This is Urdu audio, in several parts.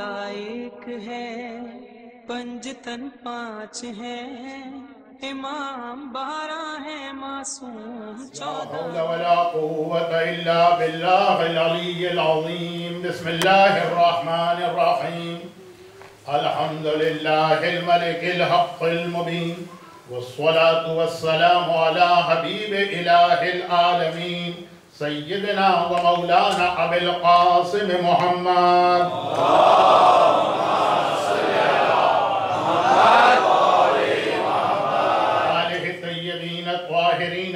ایک ہے، پنجتن 5 ہے، امام 12 ہے، معصوم 14۔ لا حول ولا قوة إلا بالله العلي العظيم۔ بسم الله الرحمن الرحيم۔ الحمد لله الملك الحق المبين، والصلاة والسلام على حبيب إله العالمين سيدنا ومولانا أبي القاسم محمد۔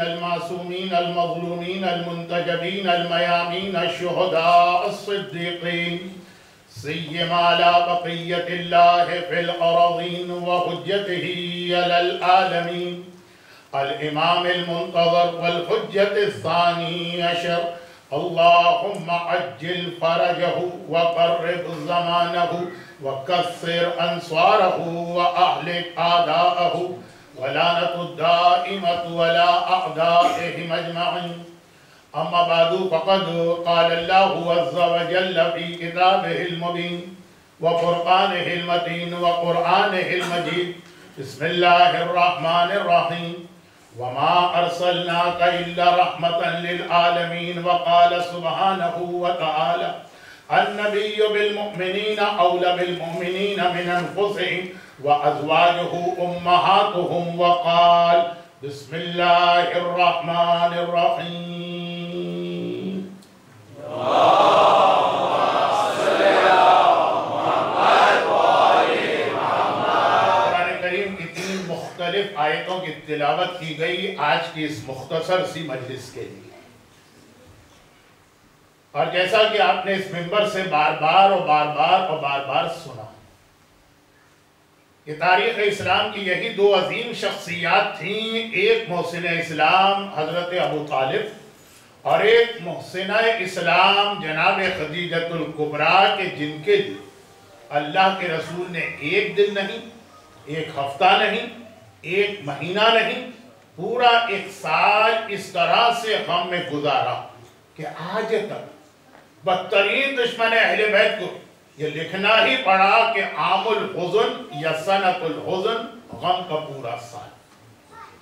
المعصومين المظلومين المنتجبين الميامين الشهداء الصديقين، سيما على بقية الله في الأراضين وحجته على العالمين الإمام المنتظر والحجة الثاني عشر، اللهم عجل فرجه وقرب زمانه وكثر أنصاره وأهلك أعداءه ولعنة الدائمة ولا أعدائهم أجمعين۔ أما بعد، فقد قال الله عز وجل في كتابه المبين وقرآنه المتين وقرآنه المجيد، بسم الله الرحمن الرحيم، وما أرسلناك إلا رحمة للعالمين۔ وقال سبحانه وتعالى النبي بالمؤمنين أولى بالمؤمنين من أنفسهم وأزواجه أمهاتهم، وقال بسم الله الرحمن الرحيم، قرآن کریم کی 3 مختلف آیتوں کی تلاوت کی گئی آج کی اس مختصر سی مجلس کے لیے، اور جیسا کہ آپ نے اس منبر سے بار بار سنا کہ تاریخ اسلام کی یہی 2 عظیم شخصیات تھیں، ایک محسن اسلام حضرت ابو طالب اور ایک محسنہ اسلام جناب خدیجۃ الکبریٰ، کہ جن کے لیے اللہ کے رسول نے ایک دن نہیں، ایک ہفتہ نہیں، ایک مہینہ نہیں، پورا 1 سال اس طرح سے غم میں گزارا کہ آج تک بدترین دشمن اہل بیت کو یہ لکھنا ہی پڑا کہ عام الحزن یا سنت الحزن، غم کا پورا سال۔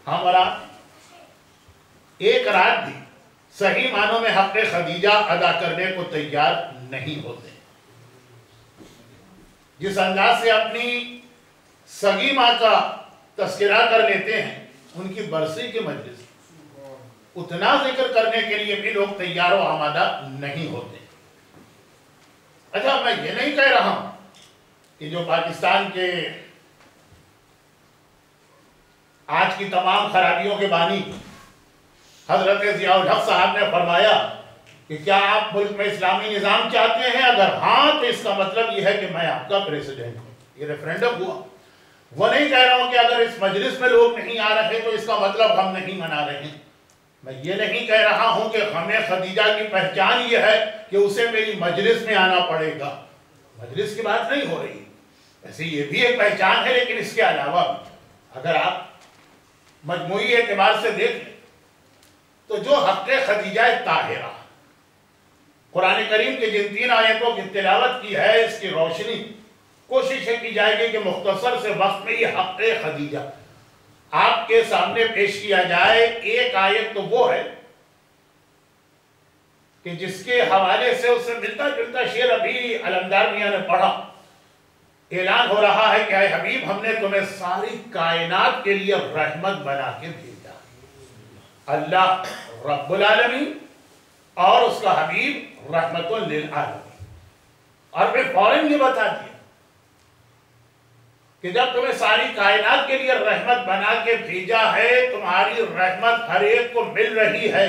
ہمارا ایک رات بھی صحیح معنوں میں حق خدیجہ ادا کرنے کو تیار نہیں ہوتے۔ جس انداز سے اپنی سگی ماں کا تذکرہ کر لیتے ہیں، ان کی برسی کے مجلس اتنا ذکر کرنے کے لیے بھی لوگ تیار و آمادہ نہیں ہوتے۔ اچھا، میں یہ نہیں کہہ رہا ہوں کہ جو پاکستان کے آج کی تمام خرابیوں کے بانی حضرت ضیاء الحق صاحب نے فرمایا کہ کیا آپ ملک میں اسلامی نظام چاہتے ہیں؟ اگر ہاں تو اس کا مطلب یہ ہے کہ میں آپ کا پریسیڈنٹ ہوں۔ یہ ریفرینڈم ہوا۔ وہ نہیں کہہ رہا ہوں کہ اگر اس مجلس میں لوگ نہیں آ رہے تو اس کا مطلب ہم نہیں منا رہے ہیں۔ میں یہ نہیں کہہ رہا ہوں کہ غم خدیجہ کی پہچان یہ ہے کہ اسے میری مجلس میں آنا پڑے گا، مجلس کی بات نہیں ہو رہی۔ ایسے یہ بھی ایک پہچان ہے، لیکن اس کے علاوہ اگر آپ مجموعی اعتبار سے دیکھیں تو جو حق خدیجہ طاہرہ قرآن کریم کے جن 3 آیتوں کی تلاوت کی ہے، اس کی روشنی کوشش کی جائے گی کہ مختصر سے وقت میں یہ حق خدیجہ آپ کے سامنے پیش کیا جائے۔ ایک آیت تو وہ ہے کہ جس کے حوالے سے اس سے ملتا جلتا شعر ابھی علمدار میاں نے پڑھا۔ اعلان ہو رہا ہے کہ اے حبیب، ہم نے تمہیں ساری کائنات کے لیے رحمت بنا کے بھیجا۔ اللہ رب العالمین اور اس کا حبیب رحمت للعالمین، اور پھر فوراً یہ بتا دیا کہ جب تمہیں ساری کائنات کے لیے رحمت بنا کے بھیجا ہے، تمہاری رحمت ہر ایک کو مل رہی ہے،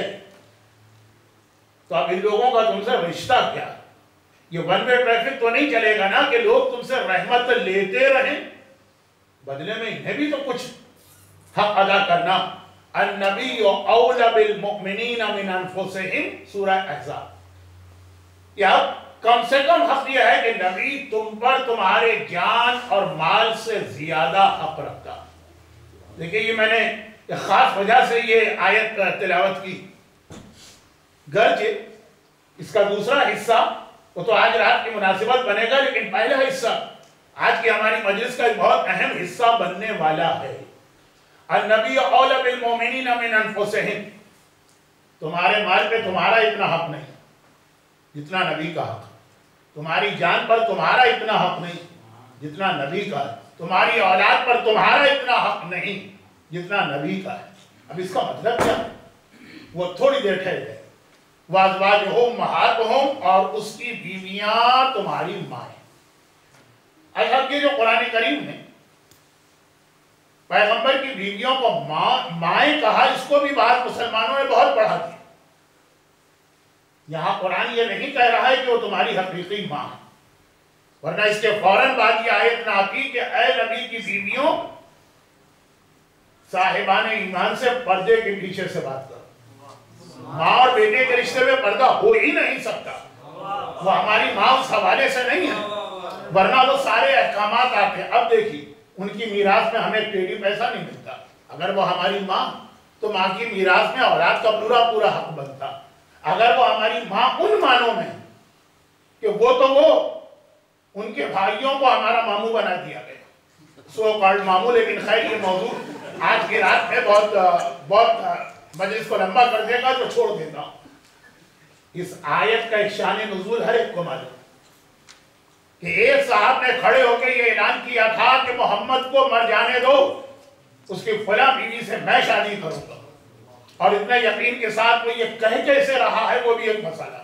تو اب ان لوگوں کا تم سے رشتہ کیا؟ یہ ون وے ٹریفک تو نہیں چلے گا نا کہ لوگ تم سے رحمت لیتے رہیں، بدلے میں انہیں بھی تو کچھ حق ادا کرنا۔ النبی اولی بالمؤمنین من انفسہم، سورہ احزاب۔ یہ اب کم سے کم حق یہ ہے کہ نبی تم پر تمہارے جان اور مال سے زیادہ حق رکھتا۔ دیکھیں، یہ میں نے ایک خاص وجہ سے یہ آیت تلاوت کی، گرچہ اس کا دوسرا حصہ وہ تو آج رات کی مناسبت بنے گا، لیکن پہلا حصہ آج کی ہماری مجلس کا ایک بہت اہم حصہ بننے والا ہے۔ النبی اولی بالمؤمنین من انفسہم، تمہارے مال پہ تمہارا اتنا حق نہیں جتنا نبی کا حق، تمہاری جان پر تمہارا اتنا حق نہیں جتنا نبی کا ہے، تمہاری اولاد پر تمہارا اتنا حق نہیں جتنا نبی کا ہے۔ اب اس کا مطلب کیا ہے؟ وہ تھوڑی دیر ٹھہر گئے، وَأَزْوَاجُهُ أُمَّهَاتُهُمْ، اور اس کی بیویاں تمہاری مائیں۔ اب یہ جو قرآن کریم نے پیغمبر کی بیویوں کو مائیں کہا، اس کو بھی بعض مسلمانوں نے بہت بڑھا دیا۔ یہاں قرآن یہ نہیں کہہ رہا ہے کہ وہ تمہاری حقیقی ماں ہے، ورنہ اس کے فوراً بعد یہ آیت نازل کہ اے نبی کی بیویوں صاحبان ایمان سے پردے کے پیچھے سے بات کرو۔ ماں اور بیٹے کے رشتے میں پردہ ہو ہی نہیں سکتا، وہ ہماری ماں اس حوالے سے نہیں ہے، ورنہ وہ سارے احکامات آتے ہیں۔ اب دیکھیے ان کی میراث میں ہمیں ٹیڑھی پیسہ نہیں ملتا، اگر وہ ہماری ماں تو ماں کی میراث میں اولاد کا پورا حق بنتا۔ اگر وہ ہماری ماں ان معنوں میں کہ وہ ان کے بھائیوں کو ہمارا ماموں بنا دیا گیا، سو کالڈ ماموں، لیکن خیر یہ موضوع آج کی رات میں بہت مجلس کو لمبا کر دے گا، جو چھوڑ دیتا ہوں۔ اس آیت کا ایک شان نزول ہر ایک کو معلوم کہ ایک صاحب نے کھڑے ہو کے یہ اعلان کیا تھا کہ محمد کو مر جانے دو، اس کی فلاں بیوی سے میں شادی کروں گا، اور اتنے یقین کے ساتھ وہ یہ کہہ کیسے رہا ہے وہ بھی ایک مسئلہ۔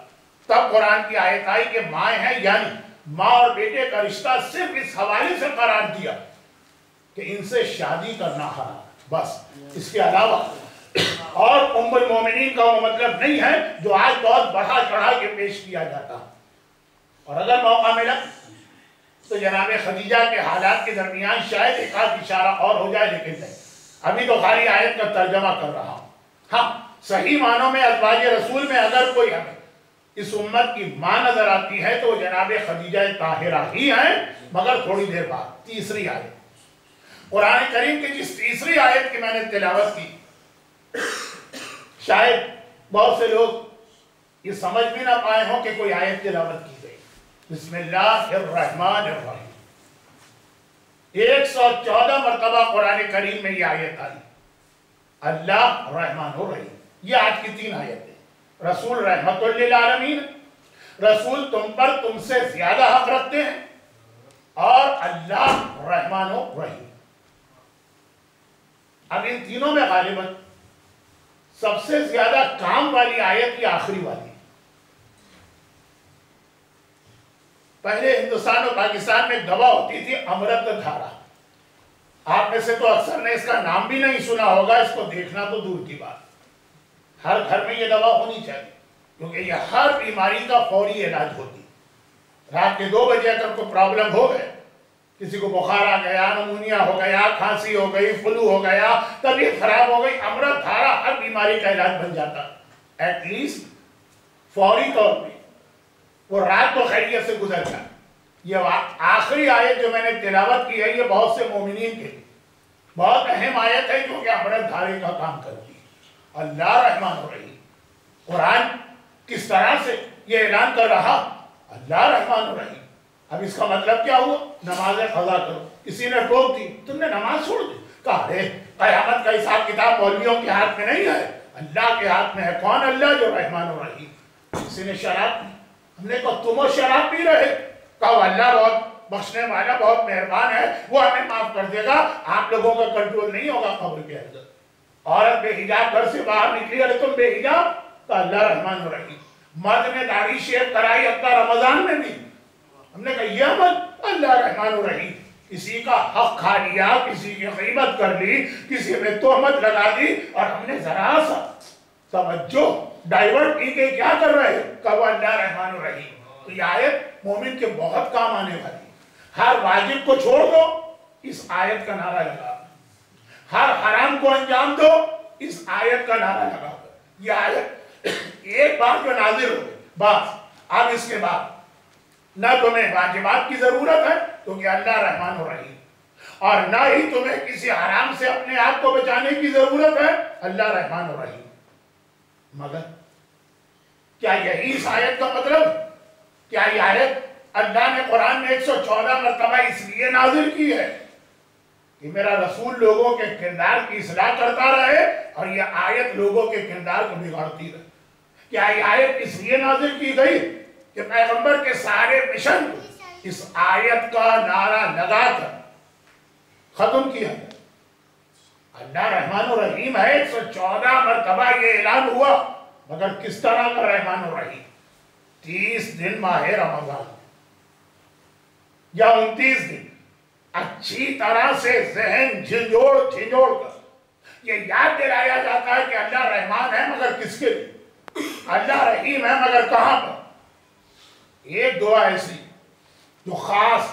تب قرآن کی آیت آئی کہ مائیں ہیں، یعنی ماں اور بیٹے کا رشتہ صرف اس حوالے سے قرار دیا کہ ان سے شادی کرنا حرام، بس اس کے علاوہ اور ام المومنین کا وہ مطلب نہیں ہے جو آج بہت بڑھا چڑھا کے پیش کیا جاتا۔ اور اگر موقع ملا تو جناب خدیجہ کے حالات کے درمیان شاید ایک آدھ اشارہ اور ہو جائے، لیکن نہیں، ابھی تو خالی آیت کا ترجمہ کر رہا ہوں۔ ہاں، صحیح معنوں میں ازواج رسول میں اگر کوئی ہمیں اس امت کی ماں نظر آتی ہے تو وہ جناب خدیجہ طاہرہ ہی ہیں، مگر تھوڑی دیر بعد تیسری آیت قرآن کریم کی جس تیسری آیت کی میں نے تلاوت کی، شاید بہت سے لوگ یہ سمجھ بھی نہ پائے ہوں کہ کوئی آیت تلاوت کی گئی۔ بسم اللہ الرحمن الرحیم، 114 مرتبہ قرآن کریم میں یہ آیت آئی، اللہ رحمان الرحیم۔ یہ آج کی 3 آیتیں۔ رسول رحمت للعالمین، رسول تم پر تم سے زیادہ حق رکھتے ہیں، اور اللہ رحمان الرحیم۔ اب ان تینوں میں غالباً سب سے زیادہ کام والی آیت یہ آخری والی۔ پہلے ہندوستان اور پاکستان میں ایک دوا ہوتی تھی امرت دھارا، آپ میں سے تو اکثر نے اس کا نام بھی نہیں سنا ہوگا، اس کو دیکھنا تو دور کی بات۔ ہر گھر میں یہ دوا ہونی چاہیے، کیونکہ یہ ہر بیماری کا فوری علاج ہوتی۔ رات کے 2 بجے اگر کوئی پرابلم ہو گئے، کسی کو بخار آ گیا، نمونیا ہو گیا، کھانسی ہو گئی، فلو ہو گیا، طبیعت خراب ہو گئی، امرت دھارا ہر بیماری کا علاج بن جاتا، ایٹ لیسٹ فوری طور پہ۔ وہ رات تو خیریت سے گزر جائے۔ یہ آخری آیت جو میں نے تلاوت کی ہے، یہ بہت سے مومنین کے لیے بہت اہم آیت ہے، کیونکہ امرت دھارے کا کام کرتی ہے۔ اللہ رحمان الرحیم، قرآن کس طرح سے یہ اعلان کر رہا، اللہ رحمان الرحیم۔ اب اس کا مطلب کیا ہوا؟ نماز قضا کرو۔ کسی نے ٹوک دی، تم نے نماز چھوڑ دی، کہا ارے قیامت کا حساب کتاب مولویوں کے ہاتھ میں نہیں ہے، اللہ کے ہاتھ میں ہے۔ کون اللہ؟ جو رحمان الرحیم۔ کسی نے شراب پی، ہم نے کہا تم شراب پی رہے، کہا اللہ بہت بخشنے والا، بہت مہربان ہے، وہ ہمیں معاف کر دے گا، آپ لوگوں کا کنٹرول نہیں ہوگا قبر کے اندر۔ عورت بے حجاب گھر سے باہر نکلی، ارے تم بے حجاب، تو اللہ رحمان الرحیم۔ مرد نے داڑھی شیو کرائی اپنا رمضان میں بھی، ہم نے کہا یہ عمل، اللہ رحمان الرحیم۔ کسی کا حق کھا لیا، کسی کی غیبت کر لی، کسی میں تہمت لگا دی، اور ہم نے ذرا سا توجہ ڈائیورٹ کی کہ کیا کر رہے، کہا وہ اللہ رحمان الرحیم۔ تو یہ آیت مومن کے بہت کام آنے والی۔ ہر واجب کو چھوڑ دو، اس آیت کا نعرہ لگا، ہر حرام کو انجام دو، اس آیت کا نعرہ لگا۔ یہ آیت ایک بار جو نازل ہو گئی، بس اب اس کے بعد نہ تمہیں واجبات کی ضرورت ہے کیونکہ اللہ رحمان الرحیم، اور نہ ہی تمہیں کسی حرام سے اپنے آپ کو بچانے کی ضرورت ہے، اللہ رحمان الرحیم۔ مگر کیا یہی اس آیت کا مطلب؟ کیا یہ آیت اللہ نے قرآن میں 114 مرتبہ اس لیے نازل کی ہے کہ میرا رسول لوگوں کے کردار کی اصلاح کرتا رہے اور یہ آیت لوگوں کے کردار کو بگاڑتی رہے؟ کیا یہ آیت اس لیے نازل کی گئی کہ پیغمبر کے سارے مشن اس آیت کا نعرہ لگا کر ختم کیا گیا؟ اللہ رحمان الرحیم ہے، 114 مرتبہ یہ اعلان ہوا، مگر کس طرح کا رحمان الرحیم؟ 30 دن ماہ رمضان یا 29 دن اچھی طرح سے ذہن جھنجھوڑ کر یہ یاد دلایا جاتا ہے کہ اللہ رحمان ہے مگر کس کے لیے؟ اللہ رحیم ہے مگر کہاں پر؟ ایک دعا ایسی جو خاص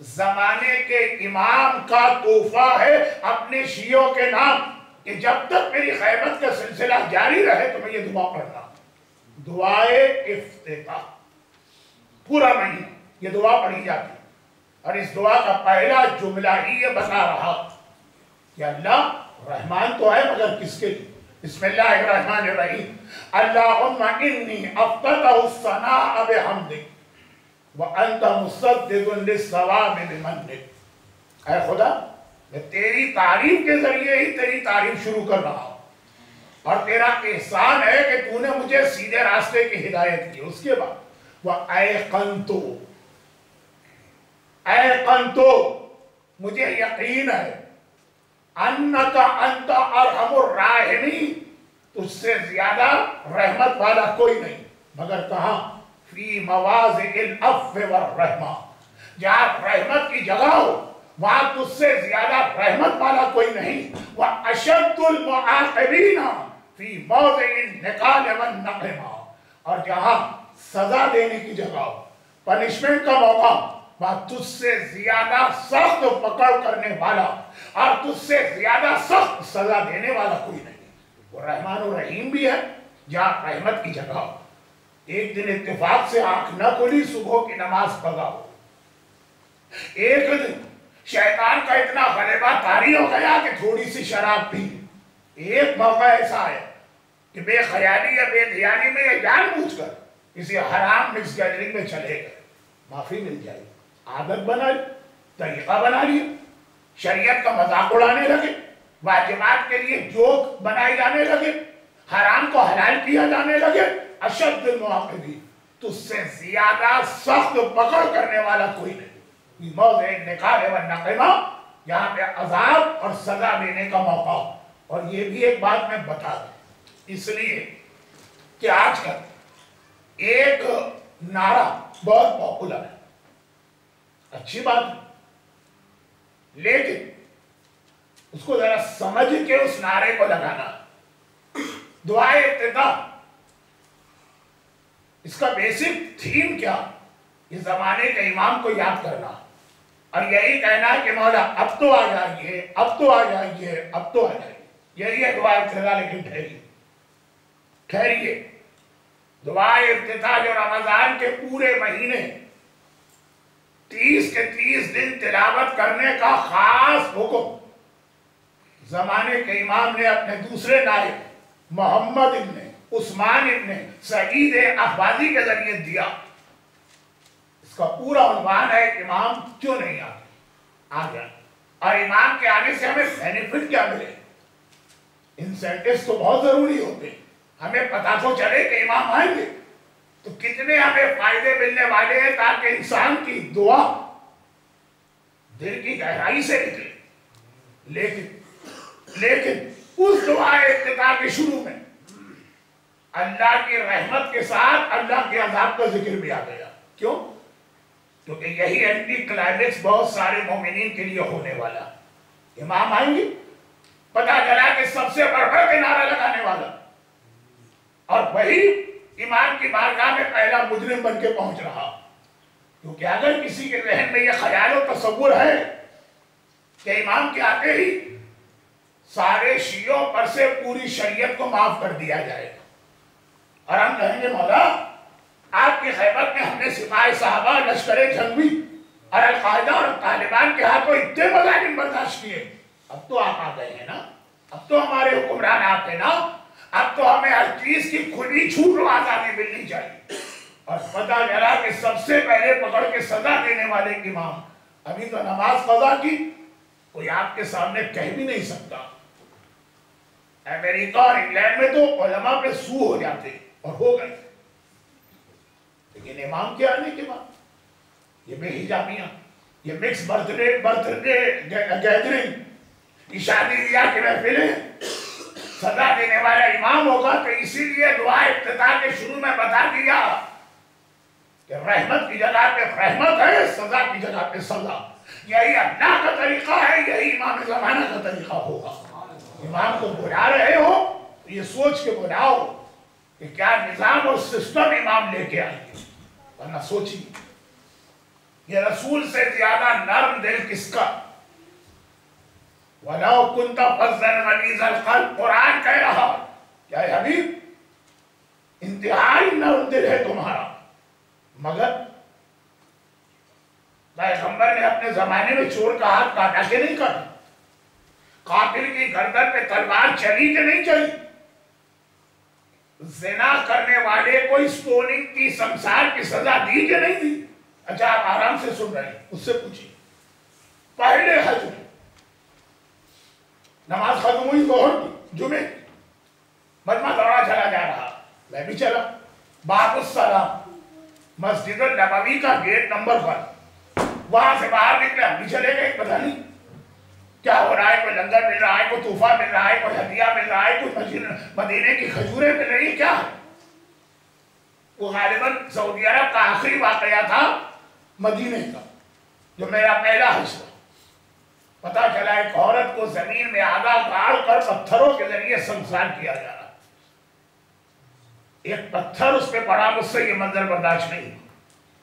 زمانے کے امام کا تحفہ ہے اپنے شیعوں کے نام کہ جب تک میری غیبت کا سلسلہ جاری رہے تو میں یہ دعا پڑھنا ہوں۔ دعائے افتتاح پورا مہینہ یہ دعا پڑھی جاتی اور اس دعا کا پہلا جملہ ہی یہ بتا رہا کہ اللہ رحمان تو ہے مگر کس کے لیے؟ بسم اللہ الرحمن الرحیم اللہم انی افتتح الثناء بحمدک وَأَنْتَ مُصَدِّقٌ لِلثَّوَابِ بِمَنِّكَ۔ اے خدا میں تیری تعریف کے ذریعے ہی تیری تعریف شروع کر رہا ہوں اور تیرا احسان ہے کہ تو نے مجھے سیدھے راستے کی ہدایت کی۔ اس کے بعد وَأَيْقَنْتُ مجھے یقین ہے أَنَّكَ أَنْتَ أَرْحَمُ الرَّاحِمِينَ تجھ سے زیادہ رحمت والا کوئی نہیں، مگر کہاں؟ فی مواضع العفو والرحمہ، جہاں رحمت کی جگہ ہو وہاں تجھ سے زیادہ رحمت والا کوئی نہیں۔ وَأَشَدُّ الْمُعَاقِبِينَ فی موضع النِّقَالِ وَالنَّقِمَةِ، اور جہاں سزا دینے کی جگہ ہو، پنشمنٹ کا موقع، وہاں تجھ سے زیادہ سخت پکڑ کرنے والا اور تجھ سے زیادہ سخت سزا دینے والا کوئی نہیں۔ وہ رحمان الرحیم بھی ہے جہاں رحمت کی جگہ ہو۔ ایک دن اتفاق سے آنکھ نہ کھلی، صبح کی نماز پڑھا ہو، ایک دن شیطان کا اتنا غلبہ طاری ہو گیا کہ تھوڑی سی شراب پی، ایک موقع ایسا ہے کہ بے خیالی یا بے دھیانی میں یا جان بوجھ کر کسی حرام مکس گیدرنگ میں چلے گئے، معافی مل جائے، عادت بنا لی، طریقہ بنا لیا، شریعت کا مذاق اڑانے لگے، واجبات کے لیے جوک بنائے جانے لگے، حرام کو حلال کیا جانے لگے۔ اشد المعاقبین تجھ سے زیادہ سخت پکڑ کرنے والا کوئی نہیں۔ موضع النقال والنقمہ یہاں پہ عذاب اور سزا دینے کا موقع ہو۔ اور یہ بھی ایک بات میں بتا دوں، اس لیے کہ آج کل ایک نعرہ بہت پاپولر ہے، اچھی بات ہے، لیکن اس کو ذرا سمجھ کے اس نعرے کو لگانا۔ دعائے افتتاح اس کا بیسک تھیم کیا؟ یہ زمانے کے امام کو یاد کرنا اور یہی کہنا کہ مولا اب تو آ جائیے، اب تو آ جائیے، اب تو آ جائیے۔ یہی ہے دعائے افتتاح، لیکن ٹھہریے۔ دعائے افتتاح جو رمضان کے پورے مہینے 30 کے 30 دن تلاوت کرنے کا خاص حکم زمانے کے امام نے اپنے دوسرے نائب محمد ابن عثمان ابن سعید احوازی کے ذریعے دیا۔ اس کا پورا عنوان ہے امام کیوں نہیں آتے؟ آ جائیں، اور امام کے آنے سے ہمیں بینیفٹ کیا ملے؟ انسینٹیوز تو بہت ضروری ہوتے ہیں، ہمیں پتہ تو چلے کہ امام آئیں گے تو کتنے ہمیں فائدے ملنے والے ہیں، تاکہ انسان کی دعا دل کی گہرائی سے نکلے۔ لیکن اس دعائے افتتاح کے شروع میں اللہ کی رحمت کے ساتھ اللہ کے عذاب کا ذکر بھی آ گیا۔ کیوں؟ کیونکہ یہی اینٹی کلائمیکس بہت سارے مومنین کے لیے ہونے والا۔ امام آئیں گے، پتہ چلا کہ سب سے بڑھ بڑھ کے نعرہ لگانے والا اور وہی امام کی بارگاہ میں پہلا مجرم بن کے پہنچ رہا۔ کیونکہ اگر کسی کے ذہن میں یہ خیال و تصور ہے کہ امام کے آتے ہی سارے شیعوں پر سے پوری شریعت کو معاف کر دیا جائے گا اور ہم کہیں گے مولا آپ کی خیبر میں ہم نے سپاہی صحابہ، لشکر جنگی اور القاعدہ اور طالبان کے ہاتھوں اتنے مظالم برداشت کیے، اب تو آپ آ گئے ہیں نا، اب تو ہمارے حکمران آپ ہیں نا، اب تو ہمیں ہر چیز کی کھلی چھوٹ و آزادی ملنی چاہیے۔ اور پتہ چلا کہ سب سے پہلے پکڑ کے سزا دینے والے امام، ابھی تو نماز قضا کی کوئی آپ کے سامنے کہہ بھی نہیں سکتا۔ امریکہ اور انگلینڈ میں تو علماء پہ سو ہو جاتے اور ہو گئے، لیکن امام کے آنے کے بعد یہ بے حجابیاں، یہ مکس برتھ ڈے گیدرنگ، یہ شادی بیاہ کی محفلیں، سزا دینے والا امام ہوگا تو اسی لیے دعا افتتاح کے شروع میں بتا دیا کہ رحمت کی جگہ پہ رحمت ہے، سزا کی جگہ پہ سزا۔ یہی اللہ کا طریقہ ہے، یہی امام زمانہ کا طریقہ ہوگا۔ امام کو بلا رہے ہو تو یہ سوچ کے بلاؤ کہ کیا نظام اور سسٹم امام لے کے آئیں گے، ورنہ سوچی یہ رسول سے زیادہ نرم دل کس کا؟ وَلَوْ كُنْتَ فَظًّا غَلِيظَ الْقَلْبِ، قرآن کہہ رہا کیا ہے حبیب انتہائی نرم دل ہے تمہارا، مگر پیغمبر نے اپنے زمانے میں چور کا ہاتھ کاٹا کہ نہیں کاٹا؟ قاتل کی گردن پہ تلوار چلی کہ نہیں چلی؟ زنا کرنے والے کو اسٹوننگ کی سمسار کی سزا دی کہ نہیں دی؟ اچھا آپ آرام سے سن رہے ہیں، اس سے پوچھئے پہلے حج میں نماز ختم ہوئی ظہر کی، جمعے کی، مجمع دوڑا چلا جا رہا، میں بھی چلا، باب السلام مسجد النبوی کا گیٹ نمبر 1، وہاں سے باہر نکلے، ہم بھی چلے گئے، پتہ نہیں کیا ہو رہا ہے، کوئی لنگر مل رہا ہے، کوئی تحفہ مل رہا ہے، کوئی ہدیہ مل رہا ہے، کوئی مدینے کی کھجوریں مل رہی ہیں، کیا ہے؟ وہ غالباً سعودی عرب کا آخری واقعہ تھا مدینے کا، جو میرا پہلا حج تھا۔ پتہ چلا ایک عورت کو زمین میں آدھا گاڑ کر پتھروں کے ذریعے سنسار کیا جا رہا، ایک پتھر اس پہ پڑا، مجھ سے یہ منظر برداشت نہیں،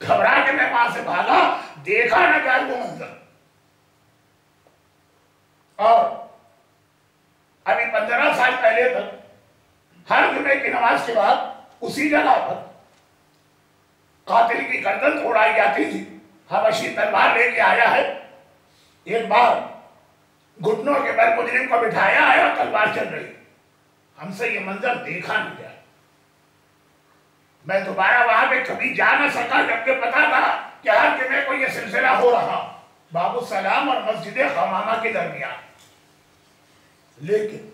گھبرا کے میں وہاں سے بھاگا، دیکھا نہ جائے وہ منظر۔ اور ابھی 15 سال پہلے تک ہر جمعے کی نماز کے بعد اسی جگہ پر قاتل کی گردن توڑائی جاتی تھی، حبشی تلوار لے کے آیا ہے، ایک بار گھٹنوں کے بل مجرم کو بٹھایا ہے اور تلوار چل رہی، ہم سے یہ منظر دیکھا نہیں جائے۔ میں دوبارہ وہاں پہ کبھی جا نہ سکا، جبکہ پتا تھا کہ ہر جمعے کو یہ سلسلہ ہو رہا باب السلام اور مسجد حمامہ کے درمیان۔ لیکن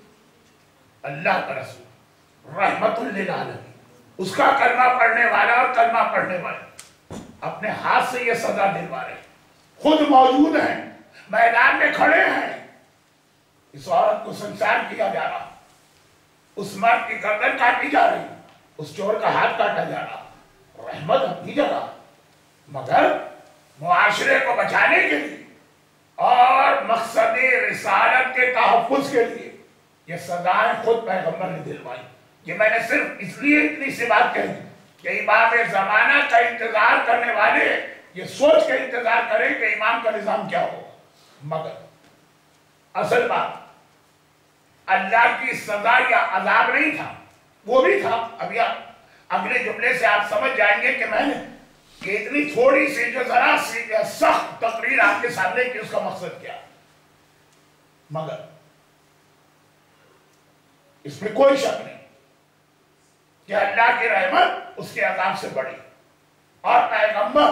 اللہ کا رسول رحمت للعالمین، اس کا کلمہ پڑھنے والا اور کلمہ پڑھنے والے اپنے ہاتھ سے یہ سزا دلوا رہے، خود موجود ہیں، میدان میں کھڑے ہیں، اس عورت کو سنسار کیا جا رہا، اس مرد کی گردن کاٹی جا رہی، اس چور کا ہاتھ کاٹا جا رہا۔ رحمت اپنی جگہ، مگر معاشرے کو بچانے کے لیے اور مقصد رسالت کے تحفظ کے لیے یہ سزائیں خود پیغمبر نے دلوائی۔ یہ میں نے صرف اس لیے اتنی سی بات کہی کہ امام زمانہ کا انتظار کرنے والے یہ سوچ کے انتظار کریں کہ امام کا نظام کیا ہو، مگر اصل بات اللہ کی سزا یا عذاب نہیں تھا، وہ بھی تھا۔ ابھی اگلے جملے سے آپ سمجھ جائیں گے کہ میں نے کہ اتنی تھوڑی سی جو ذرا سی سخت تقریر آپ کے سامنے کی اس کا مقصد کیا، مگر اس میں کوئی شک نہیں کہ اللہ کی رحمت اس کے عذاب سے بڑی، اور پیغمبر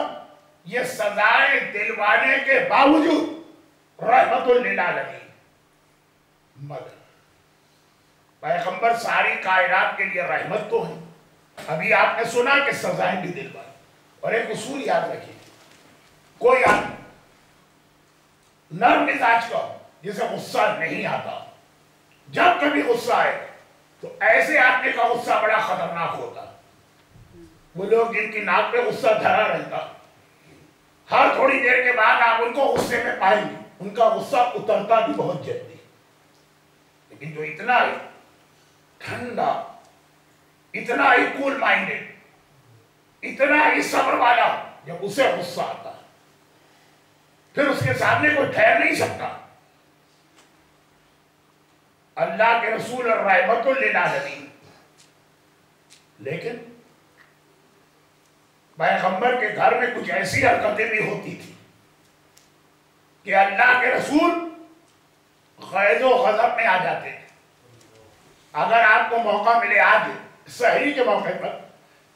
یہ سزائیں دلوانے کے باوجود رحمت للعالمین، مگر پیغمبر ساری کائنات کے لیے رحمت تو ہے۔ ابھی آپ نے سنا کہ سزائیں بھی دلوائی، اور ایک اصول یاد رکھیے، کوئی آدمی نرم مزاج کا جسے غصہ نہیں آتا، جب کبھی غصہ آئے تو ایسے آدمی کا غصہ بڑا خطرناک ہوتا۔ وہ لوگ جن کی ناک پہ غصہ دھرا رہتا، ہر تھوڑی دیر کے بعد آپ ان کو غصے میں پائیں گے، ان کا غصہ اترتا بھی بہت جلدی۔ لیکن جو اتنا ہی ٹھنڈا، اتنا ہی کول مائنڈڈ، اتنا ہی صبر والا، جب اسے غصہ آتا ہے پھر اس کے سامنے کوئی ٹھہر نہیں سکتا۔ اللہ کے رسول اور رحمت للعالمین، لیکن پیغمبر کے گھر میں کچھ ایسی حرکتیں بھی ہوتی تھی کہ اللہ کے رسول غیظ و غضب میں آ جاتے تھے۔ اگر آپ کو موقع ملے آج سحری کے موقع پر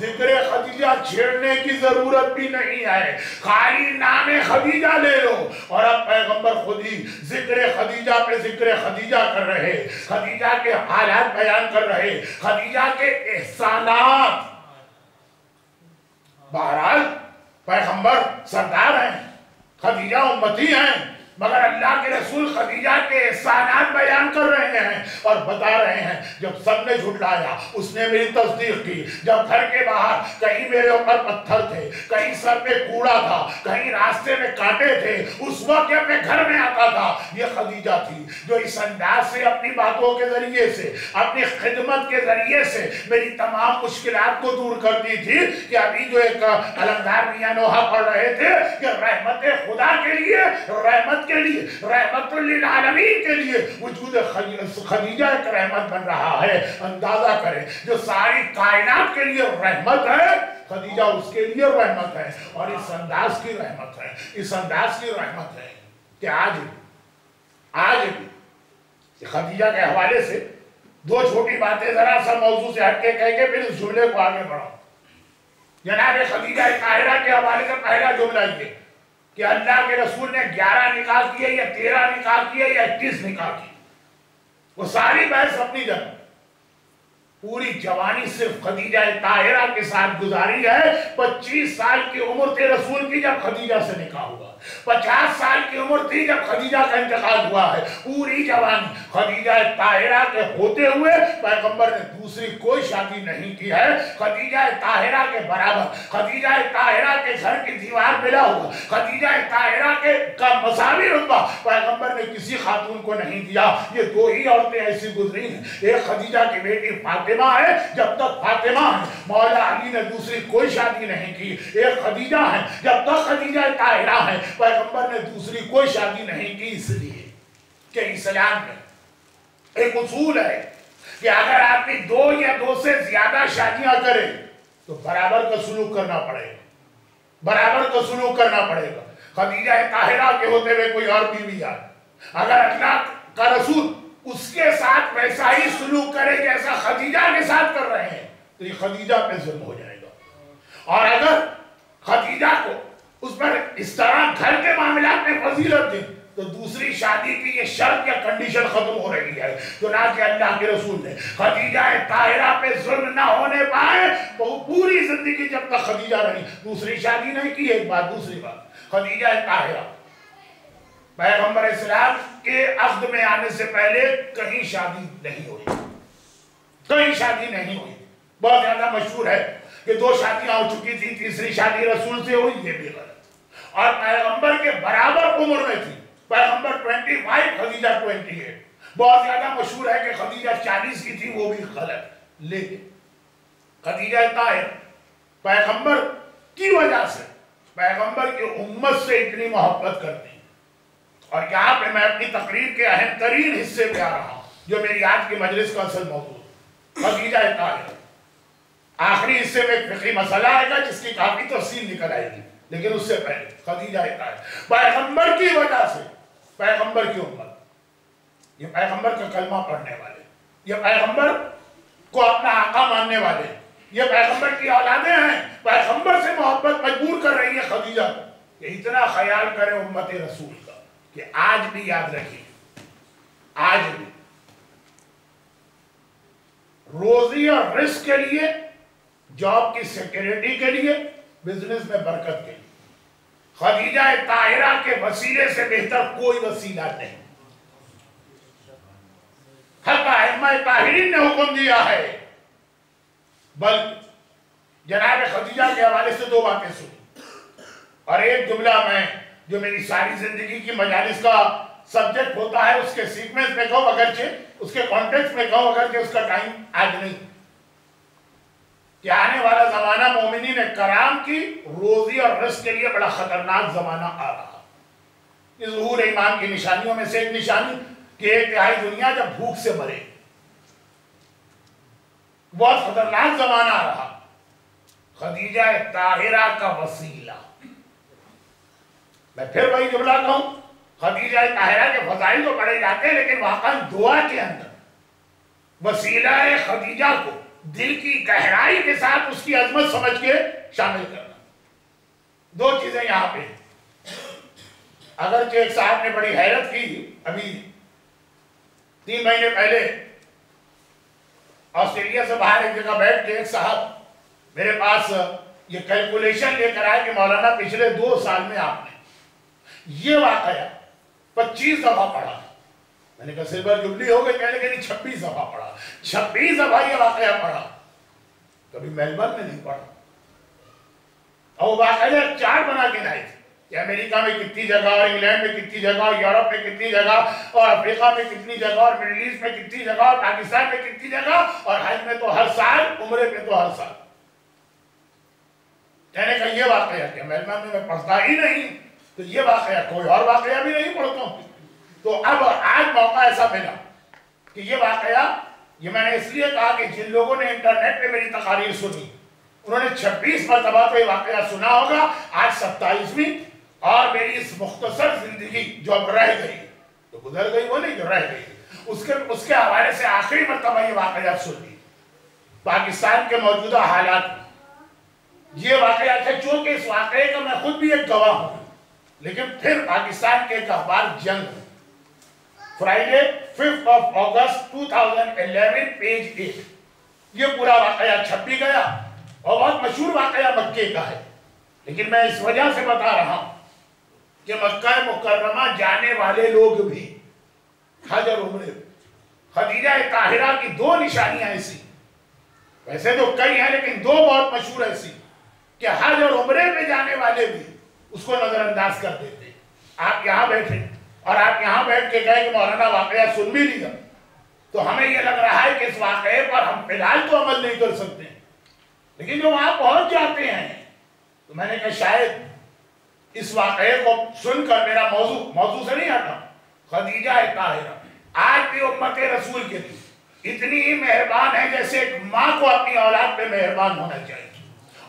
ذکر خدیجہ چھیڑنے کی ضرورت بھی نہیں ہے، خالی نام خدیجہ لے لو، اور اب پیغمبر خود ہی ذکر خدیجہ پہ ذکر خدیجہ کر رہے، خدیجہ کے حالات بیان کر رہے، خدیجہ کے احسانات۔ بہرحال پیغمبر سردار ہیں، خدیجہ امتی ہیں، مگر اللہ کے رسول خدیجہ کے احسانات بیان کر رہے ہیں اور بتا رہے ہیں جب سب نے جھٹلایا اس نے میری تصدیق کی، جب گھر کے باہر کہیں میرے اوپر پتھر تھے، کہیں سر پہ کوڑا تھا، کہیں راستے میں کانٹے تھے، اس وقت اپنے گھر میں آتا تھا۔ یہ خدیجہ تھی جو اس انداز سے اپنی باتوں کے ذریعے سے، اپنی خدمت کے ذریعے سے میری تمام مشکلات کو دور کرتی تھی کہ ابھی جو ایک علمدار میاں نوحہ پڑھ رہے تھے کہ رحمت خدا کے لیے، رحمت کے لیے، رحمت للعالمین کے لیے وجود خدیجہ ایک رحمت بن رہا ہے۔ اندازہ کریں جو ساری کائنات کے لیے رحمت ہے، خدیجہ اس کے لیے رحمت ہے، اور اس انداز کی رحمت ہے، اس انداز کی رحمت ہے کہ آج بھی خدیجہ کے حوالے سے دو چھوٹی باتیں ذرا سا موضوع سے ہٹ کے کہہ کے پھر اس جملے کو آگے بڑھاؤ۔ جناب خدیجہ طاہرہ کے حوالے سے پہلا جملہ یہ کہ اللہ کے رسول نے 11 نکاح کیے یا 13 نکاح کیے یا 21 نکاح کیے، وہ ساری بحث اپنی جگہ، پوری جوانی صرف خدیجہ طاہرہ کے ساتھ گزاری ہے۔ 25 سال کی عمر تھی رسول کی جب خدیجہ سے نکاح ہوا، 50 سال کی عمر تھی جب خدیجہ کا انتقال ہوا ہے۔ پوری جوانی خدیجہ طاہرہ کے ہوتے ہوئے پیغمبر نے دوسری کوئی شادی نہیں کی ہے۔ خدیجہ طاہرہ کے برابر، خدیجہ طاہرہ کے گھر کی دیوار ملا ہوا، خدیجہ طاہرہ کا مساوی رتبہ پیغمبر نے کسی خاتون کو نہیں دیا۔ یہ دو ہی عورتیں ایسی گزری ہیں، ایک خدیجہ کی بیٹی فاطمہ ہے، جب تک فاطمہ ہے مولا علی نے دوسری کوئی شادی نہیں کی۔ ایک خدیجہ ہے، جب تک خدیجہ طاہرہ ہے پیغمبر نے دوسری کوئی شادی نہیں کی، اس لیے کہ اسلام میں ایک اصول ہے کہ اگر آدمی 2 یا 2 سے زیادہ شادیاں کرے تو برابر کا سلوک کرنا پڑے گا، برابر کا سلوک کرنا پڑے گا۔ خدیجہ طاہرہ کے ہوتے ہوئے کوئی اور بیوی آئے، اگر اللہ کا رسول اس کے ساتھ ویسا ہی سلوک کرے جیسا خدیجہ کے ساتھ کر رہے ہیں تو یہ خدیجہ پہ ظلم ہو جائے گا۔ اور اگر خدیجہ کو اس پر اس طرح گھر کے معاملات میں فضیلت دی تو دوسری شادی کی یہ شرط یا کنڈیشن ختم ہو رہی ہے۔ چنانچہ اللہ کے رسول نے خدیجہ طاہرہ پہ ظلم نہ ہونے پائے وہ پوری زندگی جب تک خدیجہ رہی دوسری شادی نہیں کی۔ ایک بات، دوسری بات، خدیجہ طاہرہ پیغمبر اسلام کے عقد میں آنے سے پہلے کہیں شادی نہیں ہوئی، کہیں شادی نہیں ہوئی۔ بہت زیادہ مشہور ہے کہ 2 شادیاں ہو چکی تھی، تیسری شادی رسول سے ہوئی، یہ بھی غلط۔ اور پیغمبر کے برابر عمر میں تھی، پیغمبر 25، خدیجہ 28۔ بہت زیادہ مشہور ہے کہ خدیجہ 40 کی تھی، وہ بھی غلط۔ لیکن خدیجہ طاہرہ پیغمبر کی وجہ سے، پیغمبر کی امت سے اتنی محبت کرتی۔ اور یہاں پہ میں اپنی تقریر کے اہم ترین حصے پہ آ رہا ہوں جو میری آج کی مجلس کا اصل موضوع، خدیجہ طاہرہ۔ آخری حصے میں ایک فقہی مسئلہ آئے گا جس کی کافی تفصیل نکل آئے گی، لیکن اس سے پہلے خدیجہ طاہرہ پیغمبر کی وجہ سے، پیغمبر کی امت، یہ پیغمبر کا کلمہ پڑھنے والے، یہ پیغمبر کو اپنا آقا ماننے والے، یہ پیغمبر کی اولادیں ہیں، پیغمبر سے محبت مجبور کر رہی ہے خدیجہ کو کہ اتنا خیال کرے امت رسول کا کہ آج بھی یاد رکھیے، آج بھی روزی اور رزق کے لیے، جاب کی سیکیورٹی کے لیے، بزنس میں برکت کے لیے خدیجہ طاہرہ کے وسیلے سے بہتر کوئی وسیلہ نہیں۔ حتی ائمہ طاہرین نے حکم دیا ہے، بلکہ جناب خدیجہ کے حوالے سے 2 باتیں سنی، اور ایک جملہ میں جو میری ساری زندگی کی مجالس کا سبجیکٹ ہوتا ہے اس کے سیکوینس میں کہوں اگرچہ اس کے کانٹیکس میں کہوں اگرچہ اس کا ٹائم آج نہیں، کہ آنے والا زمانہ مومنین کرام کی روزی اور رزق کے لیے بڑا خطرناک زمانہ آ رہا۔ یہ ظہور ایمان کی نشانیوں میں سے ایک نشانی کہ 1/3 دنیا جب بھوک سے مرے، بہت خطرناک زمانہ آ رہا۔ خدیجہ طاہرہ کا وسیلہ، میں پھر وہی جملہ کہوں، خدیجہ طاہرہ کے فضائل تو پڑھے جاتے ہیں لیکن واقعا دعا کے اندر وسیلہ خدیجہ کو دل کی گہرائی کے ساتھ اس کی عظمت سمجھ کے شامل کرنا. دو چیزیں یہاں پہ. اگرچہ ایک صاحب نے بڑی حیرت کی, ابھی 3 مہینے پہلے آسٹریلیا سے باہر ایک جگہ بیٹھ کے ایک صاحب میرے پاس یہ کیلکولیشن لے کر آئے کہ مولانا پچھلے 2 سال میں آپ نے یہ واقعہ 25 دفعہ پڑھا. میں نے کہا سلور جبلی ہو گئی. کہنے کہ نہیں 26 دفعہ پڑھا. 26 دفعہ یہ واقعہ پڑھا. کبھی میلبرن میں نہیں پڑھا. اور وہ واقعہ 4 بنا کے لائے تھے کہ امریکہ میں کتنی جگہ, اور انگلینڈ میں کتنی جگہ, اور یورپ میں کتنی جگہ, اور افریقہ میں کتنی جگہ, اور مڈل ایسٹ میں کتنی جگہ, اور پاکستان میں کتنی جگہ, اور حج میں تو ہر سال, عمرے میں تو ہر سال. کہنے کا یہ واقعہ کیا میلبرن میں پڑھتا ہی نہیں, تو یہ واقعہ کوئی اور واقعہ بھی نہیں پڑھتا ہوں. تو اب آج موقع ایسا ملا کہ یہ واقعہ, یہ میں نے اس لیے کہا کہ جن لوگوں نے انٹرنیٹ پہ میری تقاریر سنی انہوں نے 26 مرتبہ تو یہ واقعہ سنا ہوگا. آج 27ویں, اور میری اس مختصر زندگی جو اب رہ گئی, تو گزر گئی وہ نہیں, جو رہ گئی, اس کے حوالے سے آخری مرتبہ یہ واقعہ سن لی. پاکستان کے موجودہ حالات میں یہ واقعہ تھا, چونکہ اس واقعے کا میں خود بھی ایک گواہ ہوں, لیکن پھر پاکستان کے ایک اخبار جنگ, فرائیڈے 5 اگست 2011 پیج 8, یہ پورا واقعہ چھپ بھی گیا, اور بہت مشہور واقعہ مکے کا ہے. لیکن میں اس وجہ سے بتا رہا ہوں کہ مکہ مکرمہ جانے والے لوگ بھی حج اور عمرے, خدیجہ طاہرہ کی 2 نشانیاں ایسی, ویسے تو کئی ہیں لیکن 2 بہت مشہور ایسی, کہ حج اور عمرے پہ جانے والے بھی اس کو نظر انداز کر دیتے. آپ یہاں بیٹھے اور آپ یہاں بیٹھ کے کہیں کہ مولانا واقعہ سن بھی لیا, تو ہمیں یہ لگ رہا ہے کہ اس واقعے پر ہم فی الحال تو عمل نہیں کر سکتے, لیکن جو وہاں پہنچ جاتے ہیں, تو میں نے کہا شاید اس واقعے کو سن کر میرا موضوع سے نہیں ہٹا. خدیجہ طاہرہ آج بھی امت رسول کے لیے اتنی ہی مہربان ہے جیسے ایک ماں کو اپنی اولاد پہ مہربان ہونا چاہیے,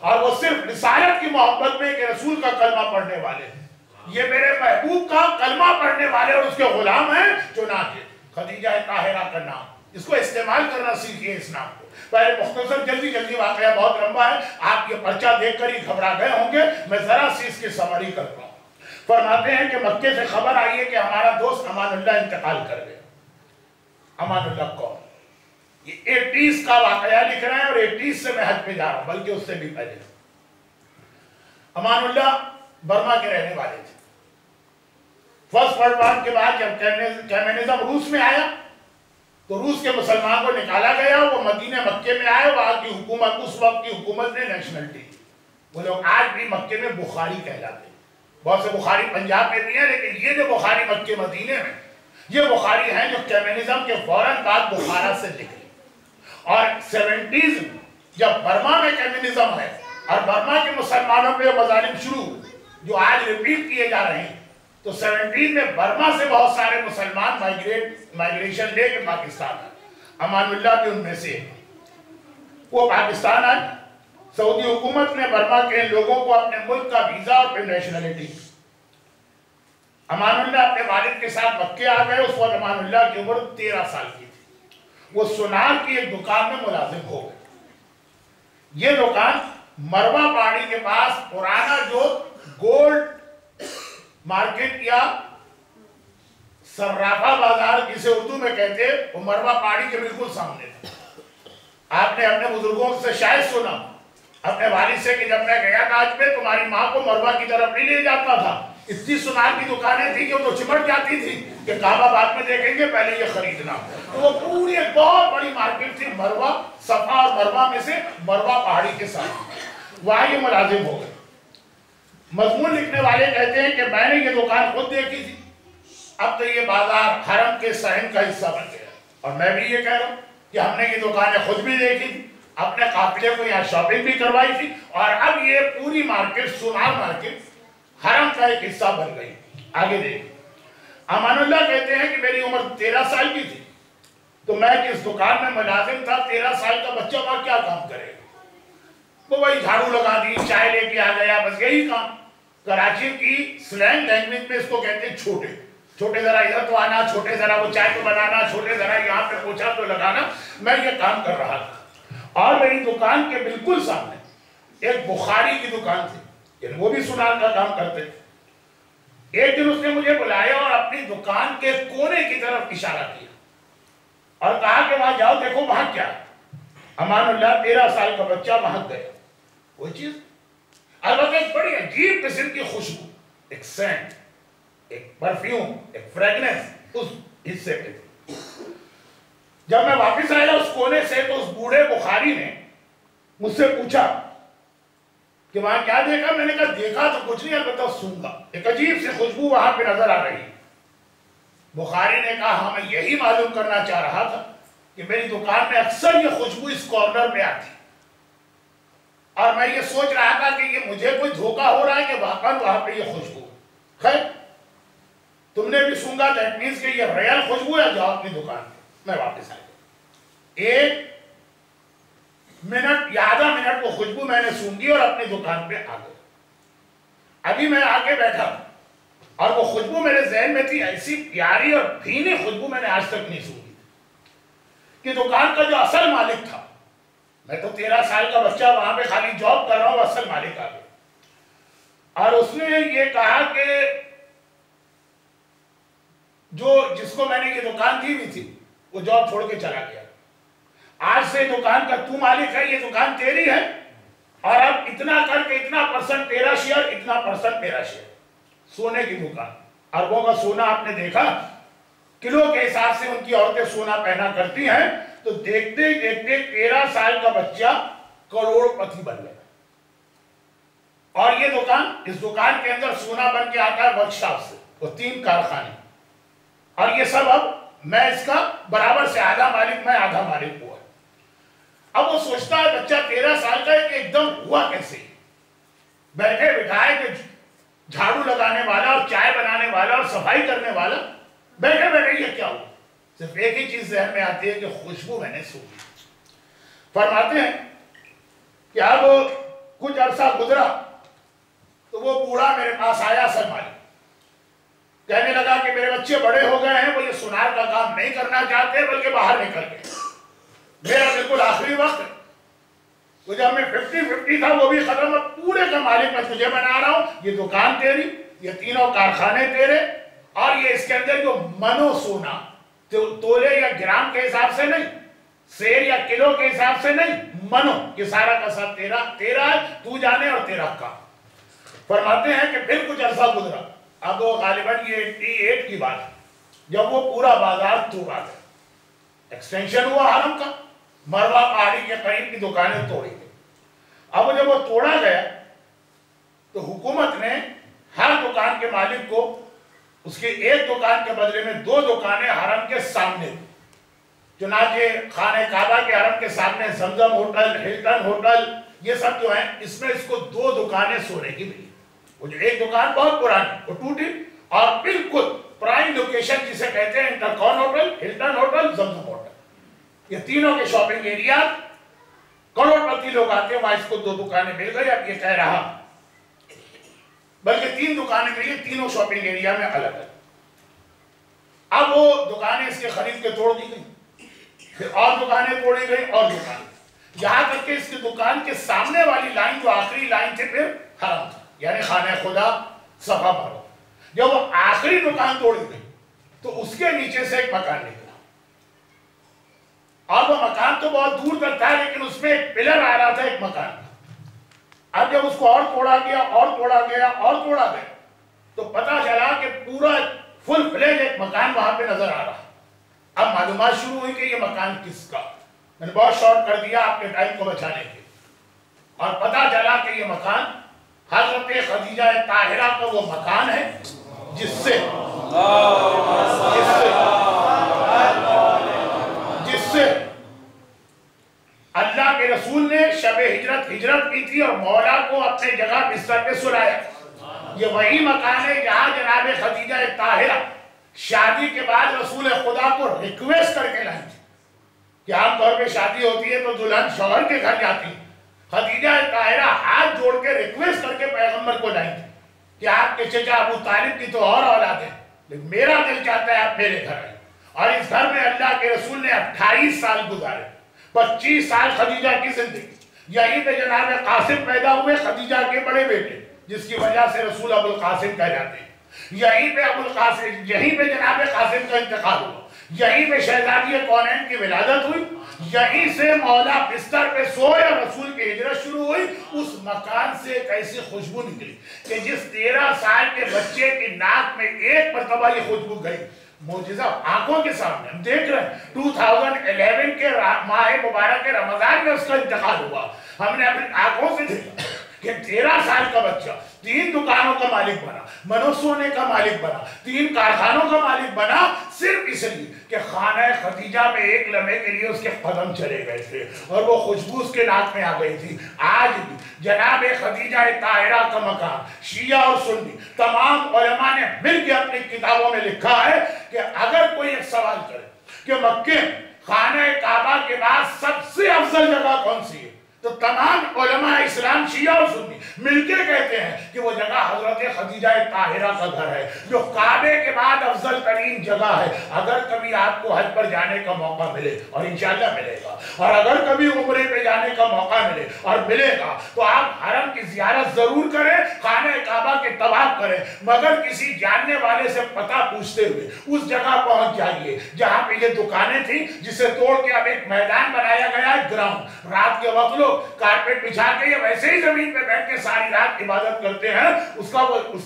اور وہ صرف رسالت کی محبت میں کہ رسول کا کلمہ پڑھنے والے ہیں, یہ میرے محبوب کا کلمہ پڑھنے والے اور اس کے غلام ہیں. چنانچہ خدیجہ طاہرہ کا نام, اس کو استعمال کرنا سیکھیے اس نام کو. پہلے مختصر جلدی واقعہ بہت لمبا ہے, آپ یہ پرچہ دیکھ کر ہی گھبرا گئے ہوں گے, میں ذرا سی اس کی سمری کرتا ہوں. فرماتے ہیں کہ مکے سے خبر آئی ہے کہ ہمارا دوست امان اللہ انتقال کر گیا. امان اللہ کون؟ یہ 80s کا واقعہ لکھ رہے ہیں, اور 80s سے میں حج پہ جا رہا ہوں, بلکہ اس سے بھی پہلے. امان اللہ برما کے رہنے والے تھے. فرسٹ ورلڈ وار کے بعد جب کمیونزم روس میں آیا تو روس کے مسلمان کو نکالا گیا, وہ مدینہ مکے میں آئے. وہاں کی حکومت, اس وقت کی حکومت نے نیشنلٹی, وہ لوگ آج بھی مکے میں بخاری کہلاتے ہیں. بہت سے بخاری پنجاب میں بھی ہیں, لیکن یہ جو بخاری مکے مدینے میں, یہ بخاری ہیں جو کمیونزم کے فوراً بعد بخارا سے نکلے. اور 70s جب برما میں کمیونزم ہے اور برما کے مسلمانوں پہ مظالم شروع جو آج ریپیٹ کیے جا رہے ہیں, تو 70s میں برما سے بہت سارے مسلمان مائگریشن لے کے پاکستان آئے. امان اللہ بھی ان میں سے, وہ پاکستان آئے. سعودی حکومت نے برما کے لوگوں کو اپنے ملک کا ویزا اور پھر نیشنلٹی. امان اللہ اپنے والد کے ساتھ مکے آ گئے. اس وقت امان اللہ کی عمر 13 سال کی تھی. وہ سونار کی ایک دکان میں ملازم ہو گئے. یہ دکان مروا پہاڑی کے پاس پرانا جو گولڈ مارکیٹ یا سرافہ بازار جسے اردو میں کہتے ہیں, وہ مروا پہاڑی کے بالکل سامنے تھا. آپ نے اپنے بزرگوں سے شاید سنا, اپنے والد سے, کہ جب میں گیا تھا آج پہ تمہاری ماں کو مروا کی طرف نہیں لے جاتا تھا. اتنی سونار کی دکانیں تھی کہ وہ تو چمٹ جاتی تھی کہ کعبہ بعد میں دیکھیں گے, پہلے یہ خریدنا. تو وہ پوری ایک بہت بڑی مارکیٹ تھی مروا, صفا اور مروا میں سے مروا پہاڑی کے ساتھ. وہاں یہ ملازم ہو گئے. مضمون لکھنے والے کہتے ہیں کہ میں نے یہ دکان خود دیکھی تھی, اب تو یہ بازار حرم کے صحن کا حصہ بن گیا. اور میں بھی یہ کہہ رہا ہوں کہ ہم نے یہ دکانیں خود بھی دیکھی تھی, اپنے قافلے کو یہاں شاپنگ بھی کروائی تھی, اور اب یہ پوری مارکیٹ, سونار مارکیٹ, حرم کا ایک حصہ بن گئی. آگے دیکھیں. امان اللہ کہتے ہیں کہ میری عمر 13 سال کی تھی, تو میں جس دکان میں ملازم تھا, 13 سال کا بچہ وہاں کیا کام کرے گا؟ وہ وہی جھاڑو لگا دی, چائے لے کے آ گیا, بس یہی کام. کراچی کی سلینگ لینگویج میں اس کو کہتے ہیں چھوٹے. چھوٹے ذرا ادھر تو آنا, چھوٹے ذرا وہ چائے کو بنانا, چھوٹے ذرا یہاں پہ پوچھا تو لگانا. میں یہ کام کر رہا تھا. اور میری دکان کے بالکل سامنے ایک بخاری کی دکان تھی، یعنی وہ بھی سنار کا کام کرتے تھے۔ ایک دن اس نے مجھے بلایا اور اپنی دکان کے کونے کی طرف اشارہ کیا اور کہا کہ وہاں جاؤ، دیکھو وہاں کیا ہے۔ امان اللہ 13 سال کا بچہ وہاں گیا، وہی چیز، البتہ ایک بڑی عجیب قسم کی خوشبو، ایک سینٹ، ایک پرفیوم، ایک فریگننس اس حصے پہ تھی۔ جب میں واپس آیا اس کونے سے تو اس بوڑھے بخاری نے مجھ سے پوچھا کہ وہاں کیا دیکھا؟ میں نے کہا دیکھا تو کچھ نہیں، البتہ سونگا، ایک عجیب سی خوشبو وہاں پہ نظر آ رہی۔ بخاری نے کہا ہاں میں یہی معلوم کرنا چاہ رہا تھا کہ میری دکان میں اکثر یہ خوشبو اس کارنر میں آتی اور میں یہ سوچ رہا تھا کہ یہ مجھے کوئی دھوکہ ہو رہا ہے کہ واقعا وہاں پہ یہ خوشبو۔ خیر تم نے بھی سونگا، دیٹ مینس کہ یہ ریئل خوشبو ہے، جاؤ اپنی دکان پہ۔ میں واپس آ گیا، 1 منٹ یا آدھا منٹ وہ خوشبو میں نے سونگی اور اپنی دکان پہ آ گیا۔ ابھی میں آ کے بیٹھا اور وہ خوشبو میرے ذہن میں تھی، ایسی پیاری اور بھینی خوشبو میں نے آج تک نہیں سونگی کہ دکان کا جو اصل مالک تھا، میں تو 13 سال کا بچہ وہاں پہ خالی جاب کر رہا ہوں، اصل مالک آ گیا اور اس نے یہ کہا کہ جس کو میں نے یہ دکان دی ہوئی تھی وہ جاب چھوڑ کے چلا گیا، آج سے دکان کا تو مالک ہے، یہ دکان تیری ہے اور اب اتنا کر کے اتنا پرسنٹ تیرا شیئر، اتنا پرسنٹ میرا شیئر۔ سونے کی دکان، اربوں کا سونا آپ نے دیکھا، کلو کے حساب سے ان کی عورتیں سونا پہنا کرتی ہیں، تو دیکھتے ہی دیکھتے 13 سال کا بچہ کروڑ پتی بن گیا۔ اور یہ دکان، اس دکان کے اندر سونا بن کے آتا ہے ورک شاپ سے، وہ 3 کارخانے، اور یہ سب اب میں اس کا برابر سے آدھا مالک، میں آدھا مالک ہوا۔ اب وہ سوچتا ہے بچہ 13 سال کا ہے کہ ایک دم ہوا کیسے، بیٹھے بٹھائے کہ جھاڑو لگانے والا اور چائے بنانے والا اور صفائی کرنے والا بیٹھے بیٹھے یہ کیا ہوا؟ صرف ایک ہی چیز ذہن میں آتی ہے کہ خوشبو میں نے سونگی۔ فرماتے ہیں کہ اب کچھ عرصہ گزرا تو وہ بوڑھا میرے پاس آیا اصل مالک، کہنے لگا کہ میرے بچے بڑے ہو گئے ہیں، وہ یہ سنار کا کام نہیں کرنا چاہتے بلکہ باہر نکل گئے، میرا بالکل آخری وقت ہے، وہ جب میں 50-50 تھا وہ بھی ختم، اب پورے کا مالک میں تجھے بنا رہا ہوں، یہ دکان تیری، یہ تینوں کارخانے تیرے، اور یہ اس کے اندر جو منو سونا، تولے یا گرام کے حساب سے نہیں، سیر یا کلو کے حساب سے نہیں، منو، یہ سارا کا ساتھ تیرا ہے، تو جانے اور تیرا کام۔ فرماتے ہیں کہ پھر کچھ عرصہ گزرا، اب وہ غالباً یہ 88 کی بات ہے، جب وہ پورا بازار توڑا گیا، ایکسٹینشن ہوا حرم کا، مروہ پہاڑی کے قریب کی دکانیں توڑی گئی۔ اب جب وہ توڑا گیا تو حکومت نے ہر دکان کے مالک کو اس کی ایک دکان کے بدلے میں 2 دکانیں حرم کے سامنے دی۔ چنانچہ خانہ کعبہ کے حرم کے سامنے زمزم ہوٹل، ہلٹن ہوٹل، یہ سب جو ہیں، اس میں اس کو 2 دکانیں سونے کی ملی۔ وہ جو ایک دکان بہت پرانی، وہ ٹوٹی، اور بالکل پرائم لوکیشن جسے کہتے ہیں انٹرکون ہوٹل، ہلٹن ہوٹل، زمزم ہوٹل، یہ تینوں کے شاپنگ ایریا، کروڑ پتی لوگ آتے ہیں وہاں، اس کو 2 دکانیں مل گئی۔ اب یہ کہہ رہا بلکہ 3 دکانیں ملی، تینوں شاپنگ ایریا میں الگ ہے۔ اب وہ دکانیں اس کے خرید کے توڑ دی گئی، پھر اور دکانیں توڑی گئی اور دکانیں، یہاں تک کہ اس کی دکان کے سامنے والی لائن جو آخری لائن تھی پھر حرم تھا، یعنی خانہ خدا صفا مروہ۔ جب وہ آخری دکان توڑی گئی تو اس کے نیچے سے ایک مکان نکلا، اور وہ مکان تو بہت دور تک تھا لیکن اس میں ایک پلر آ رہا تھا ایک مکان کا۔ اب جب اس کو اور توڑا گیا اور توڑا گیا اور توڑا گیا تو پتا چلا کہ پورا فل فلیج ایک مکان وہاں پہ نظر آ رہا۔ اب معلومات شروع ہوئی کہ یہ مکان کس کا، میں نے بہت شارٹ کر دیا آپ کے ٹائم کو بچانے کے، اور پتا چلا کہ یہ مکان حضرت خدیجہ طاہرہ کا وہ مکان ہے جس سے اللہ کے رسول نے شب ہجرت کی تھی اور مولا کو اپنے جگہ بستر پہ سلایا۔ یہ وہی مکان ہے جہاں جناب خدیجہ طاہرہ شادی کے بعد رسول خدا کو ریکویسٹ کر کے لائی تھی کہ عام طور پہ شادی ہوتی ہے تو دلہن شوہر کے گھر جاتی ہے، خدیجہ طاہرہ ہاتھ جوڑ کے ریکویسٹ کر کے پیغمبر کو لائی تھی کہ آپ کے چچا ابو طالب کی تو اور اولاد ہے لیکن میرا دل چاہتا ہے آپ میرے گھر آئیں۔ اور اس گھر میں اللہ کے رسول نے 28 سال گزارے، 25 سال خدیجہ کی زندگی، یہیں پہ جناب قاسم پیدا ہوئے، خدیجہ کے بڑے بیٹے، جس کی وجہ سے رسول ابو القاسم کہہ جاتے ہیں۔ یہیں پہ ابو القاسم، یہیں پہ جناب قاسم کا انتقال ہوا، یہیں پہ شہزادی کونین کی ولادت ہوئی، یہیں سے مولا بستر پہ سوئے اور رسول کی ہجرت شروع ہوئی۔ اس مکان سے ایک ایسی خوشبو نکلی کہ جس 13 سال کے بچے کی ناک میں ایک مرتبہ یہ خوشبو گئی، معجزہ آنکھوں کے سامنے ہم دیکھ رہے ہیں۔ 2011 کے ماہ مبارک رمضان میں اس کا انتقال ہوا، ہم نے اپنی آنکھوں سے دیکھا کہ 13 سال کا بچہ 3 دکانوں کا مالک بنا، منوسونے کا مالک بنا، 3 کارخانوں کا مالک بنا، صرف اس لیے کہ خانہ خدیجہ میں ایک لمحے کے لیے اس کے قدم چلے گئے تھے اور وہ خوشبو اس کے ناک میں آ گئی تھی۔ آج بھی جناب خدیجہ طاہرہ کا مقام شیعہ اور سنی تمام علماء نے مل کے اپنی کتابوں میں لکھا ہے کہ اگر کوئی ایک سوال کرے کہ مکہ خانہ کعبہ کے بعد سب سے افضل جگہ کون سی ہے، تو تمام علماء اسلام شیعہ اور سنی مل کے کہتے ہیں کہ وہ جگہ حضرت خدیجہ طاہرہ کا گھر ہے، جو کعبے کے بعد افضل ترین جگہ ہے۔ اگر کبھی آپ کو حج پر جانے کا موقع ملے، اور انشاءاللہ ملے گا، اور اگر کبھی عمرے پہ جانے کا موقع ملے اور ملے گا، تو آپ حرم کی زیارت ضرور کریں، خانہ کعبہ کے طواف کریں، مگر کسی جاننے والے سے پتہ پوچھتے ہوئے اس جگہ پہنچ جائیے جہاں پہ یہ دکانیں تھیں، جسے توڑ کے اب ایک میدان بنایا گیا ہے، گراؤنڈ۔ رات کے وقت لوگ کارپیٹ بچھا کے یا ویسے ہی زمین پہ بیٹھ کے ساری رات عبادت کرتے ہیں، اس کا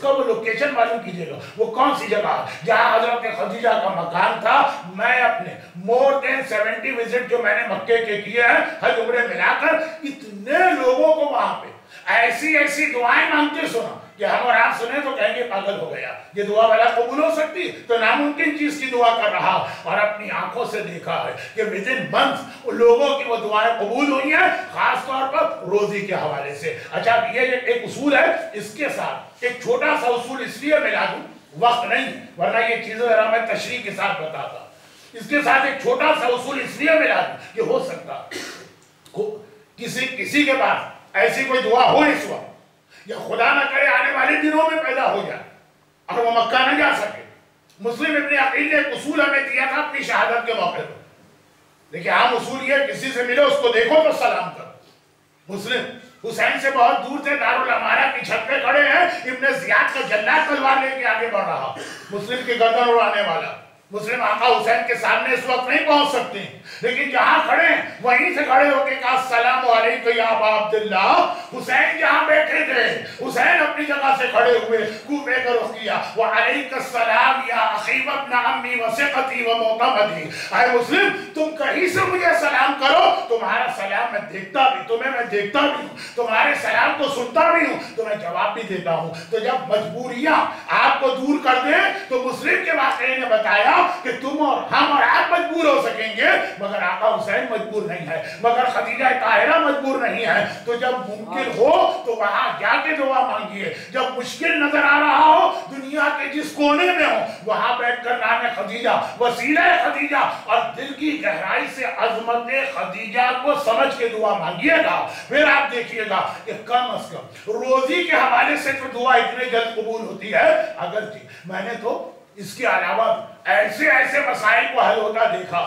وہ لوکیشن معلوم کیجئے گا، وہ کون سی جگہ ہے جہاں حضرت خدیجہ کا مکان تھا۔ میں اپنے more than 70 وزٹ جو میں نے مکے کے کیے ہیں، حج عمرے ملا کر، اتنے لوگوں کو وہاں پہ ایسی دعائیں مانگتے سنا کہ ہم اور آپ سنیں تو کہیں گے پاگل ہو گیا، یہ دعا بھلا قبول ہو سکتی؟ تو ناممکن چیز کی دعا کر رہا، اور اپنی آنکھوں سے دیکھا ہے کہ within months لوگوں کی وہ دعائیں قبول ہوئی ہیں، خاص طور پر روزی کے حوالے سے۔ اچھا یہ ایک اصول ہے، اس کے ساتھ ایک چھوٹا سا اصول اس لیے ملا دوں، وقت نہیں ورنہ یہ چیزیں ذرا میں تشریح کے ساتھ بتاتا۔ اس کے ساتھ ایک چھوٹا سا اصول اس لیے ملا دوں کہ ہو سکتا کسی کے پاس ایسی کوئی دعا ہو اس وقت، یا خدا نہ کرے آنے والے دنوں میں پیدا ہو جائے اور وہ مکہ نہ جا سکے۔ مسلم ابن عقیل نے ایک اصول ہمیں دیا تھا اپنی شہادت کے موقع پر۔ دیکھیں عام اصول یہ کسی سے ملو اس کو دیکھو تو سلام کرو۔ مسلم حسین سے بہت دور تھے، دارالامارہ کی چھت پہ کھڑے ہیں، ابن زیاد کا جلاد تلوار لے کے آگے بڑھ رہا، مسلم کی گردن اڑانے والا۔ مسلم آقا حسین کے سامنے اس وقت نہیں پہنچ سکتے، لیکن جہاں کھڑے ہیں وہیں سے کھڑے ہو کے کہا السلام علیکم یا ابا عبداللہ۔ حسین جہاں بیٹھے تھے، حسین اپنی جگہ سے کھڑے ہوئے، کوفے کا رخ کیا، وعلیک السلام یا اخی وابن عمی وثقتی ومعتمدی۔ اے مسلم تم کہیں سے مجھے سلام کرو، تمہارا سلام میں دیکھتا بھی، تمہیں میں دیکھتا بھی ہوں، تمہارے سلام کو سنتا بھی ہوں، تمہیں جواب بھی دیتا ہوں۔ تو جب مجبوریاں آپ کو دور کر دیں تو مسلم کے واقعے نے بتایا کہ تم اور ہم اور آپ مجبور ہو سکیں گے، مگر آقا حسین مجبور نہیں ہے، مگر خدیجہ طاہرہ مجبور نہیں ہے۔ تو جب ممکن ہو تو وہاں جا کے دعا مانگیے، جب مشکل نظر آ رہا ہو، دنیا کے جس کونے میں ہو، وہاں بیٹھ کر نام خدیجہ، وسیلہ خدیجہ اور دل کی گہرائی سے عظمت خدیجہ کو سمجھ کے دعا مانگیے گا۔ پھر آپ دیکھیے گا کہ کم از کم روزی کے حوالے سے تو دعا اتنے جلد قبول ہوتی ہے۔ اگرچہ میں نے تو اس کے علاوہ ایسے مسائل کو حل ہوتا دیکھا،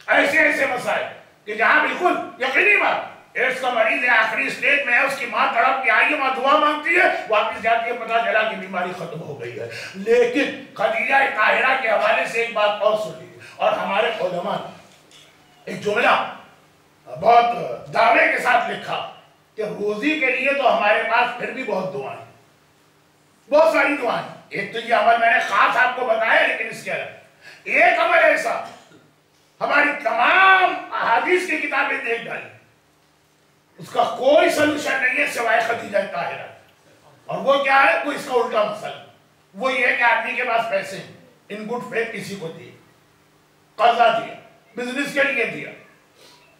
ایسے مسائل کہ جہاں بالکل یقینی بات، ایڈز کا مریض ہے، آخری اسٹیج میں ہے، اس کی ماں تڑپ کے آئی ہے، ماں دعا مانگتی ہے، واپس جاتی ہے، پتہ چلا کہ بیماری ختم ہو گئی ہے۔ لیکن خدیجہ طاہرہ کے حوالے سے ایک بات اور سن لیجیے، اور ہمارے علماء ایک جملہ بہت دعوے کے ساتھ لکھا کہ روزی کے لیے تو ہمارے پاس پھر بھی بہت دعائیں، بہت ساری دعائیں۔ ایک تو یہ عمل میں نے خاص آپ کو بتایا، لیکن اس کے علاوہ ایک عمل ایسا ہماری تمام احادیث کی کتابیں دیکھ ڈالی، اس کا کوئی سلوشن نہیں ہے سوائے خدیجہ طاہرہ، اور وہ کیا ہے؟ وہ اس کا الٹا مسئلہ، وہ یہ ہے کہ آدمی کے پاس پیسے ہیں، ان گڈ فیتھ کسی کو دیے، قرضہ دیا، بزنس کے لیے دیا،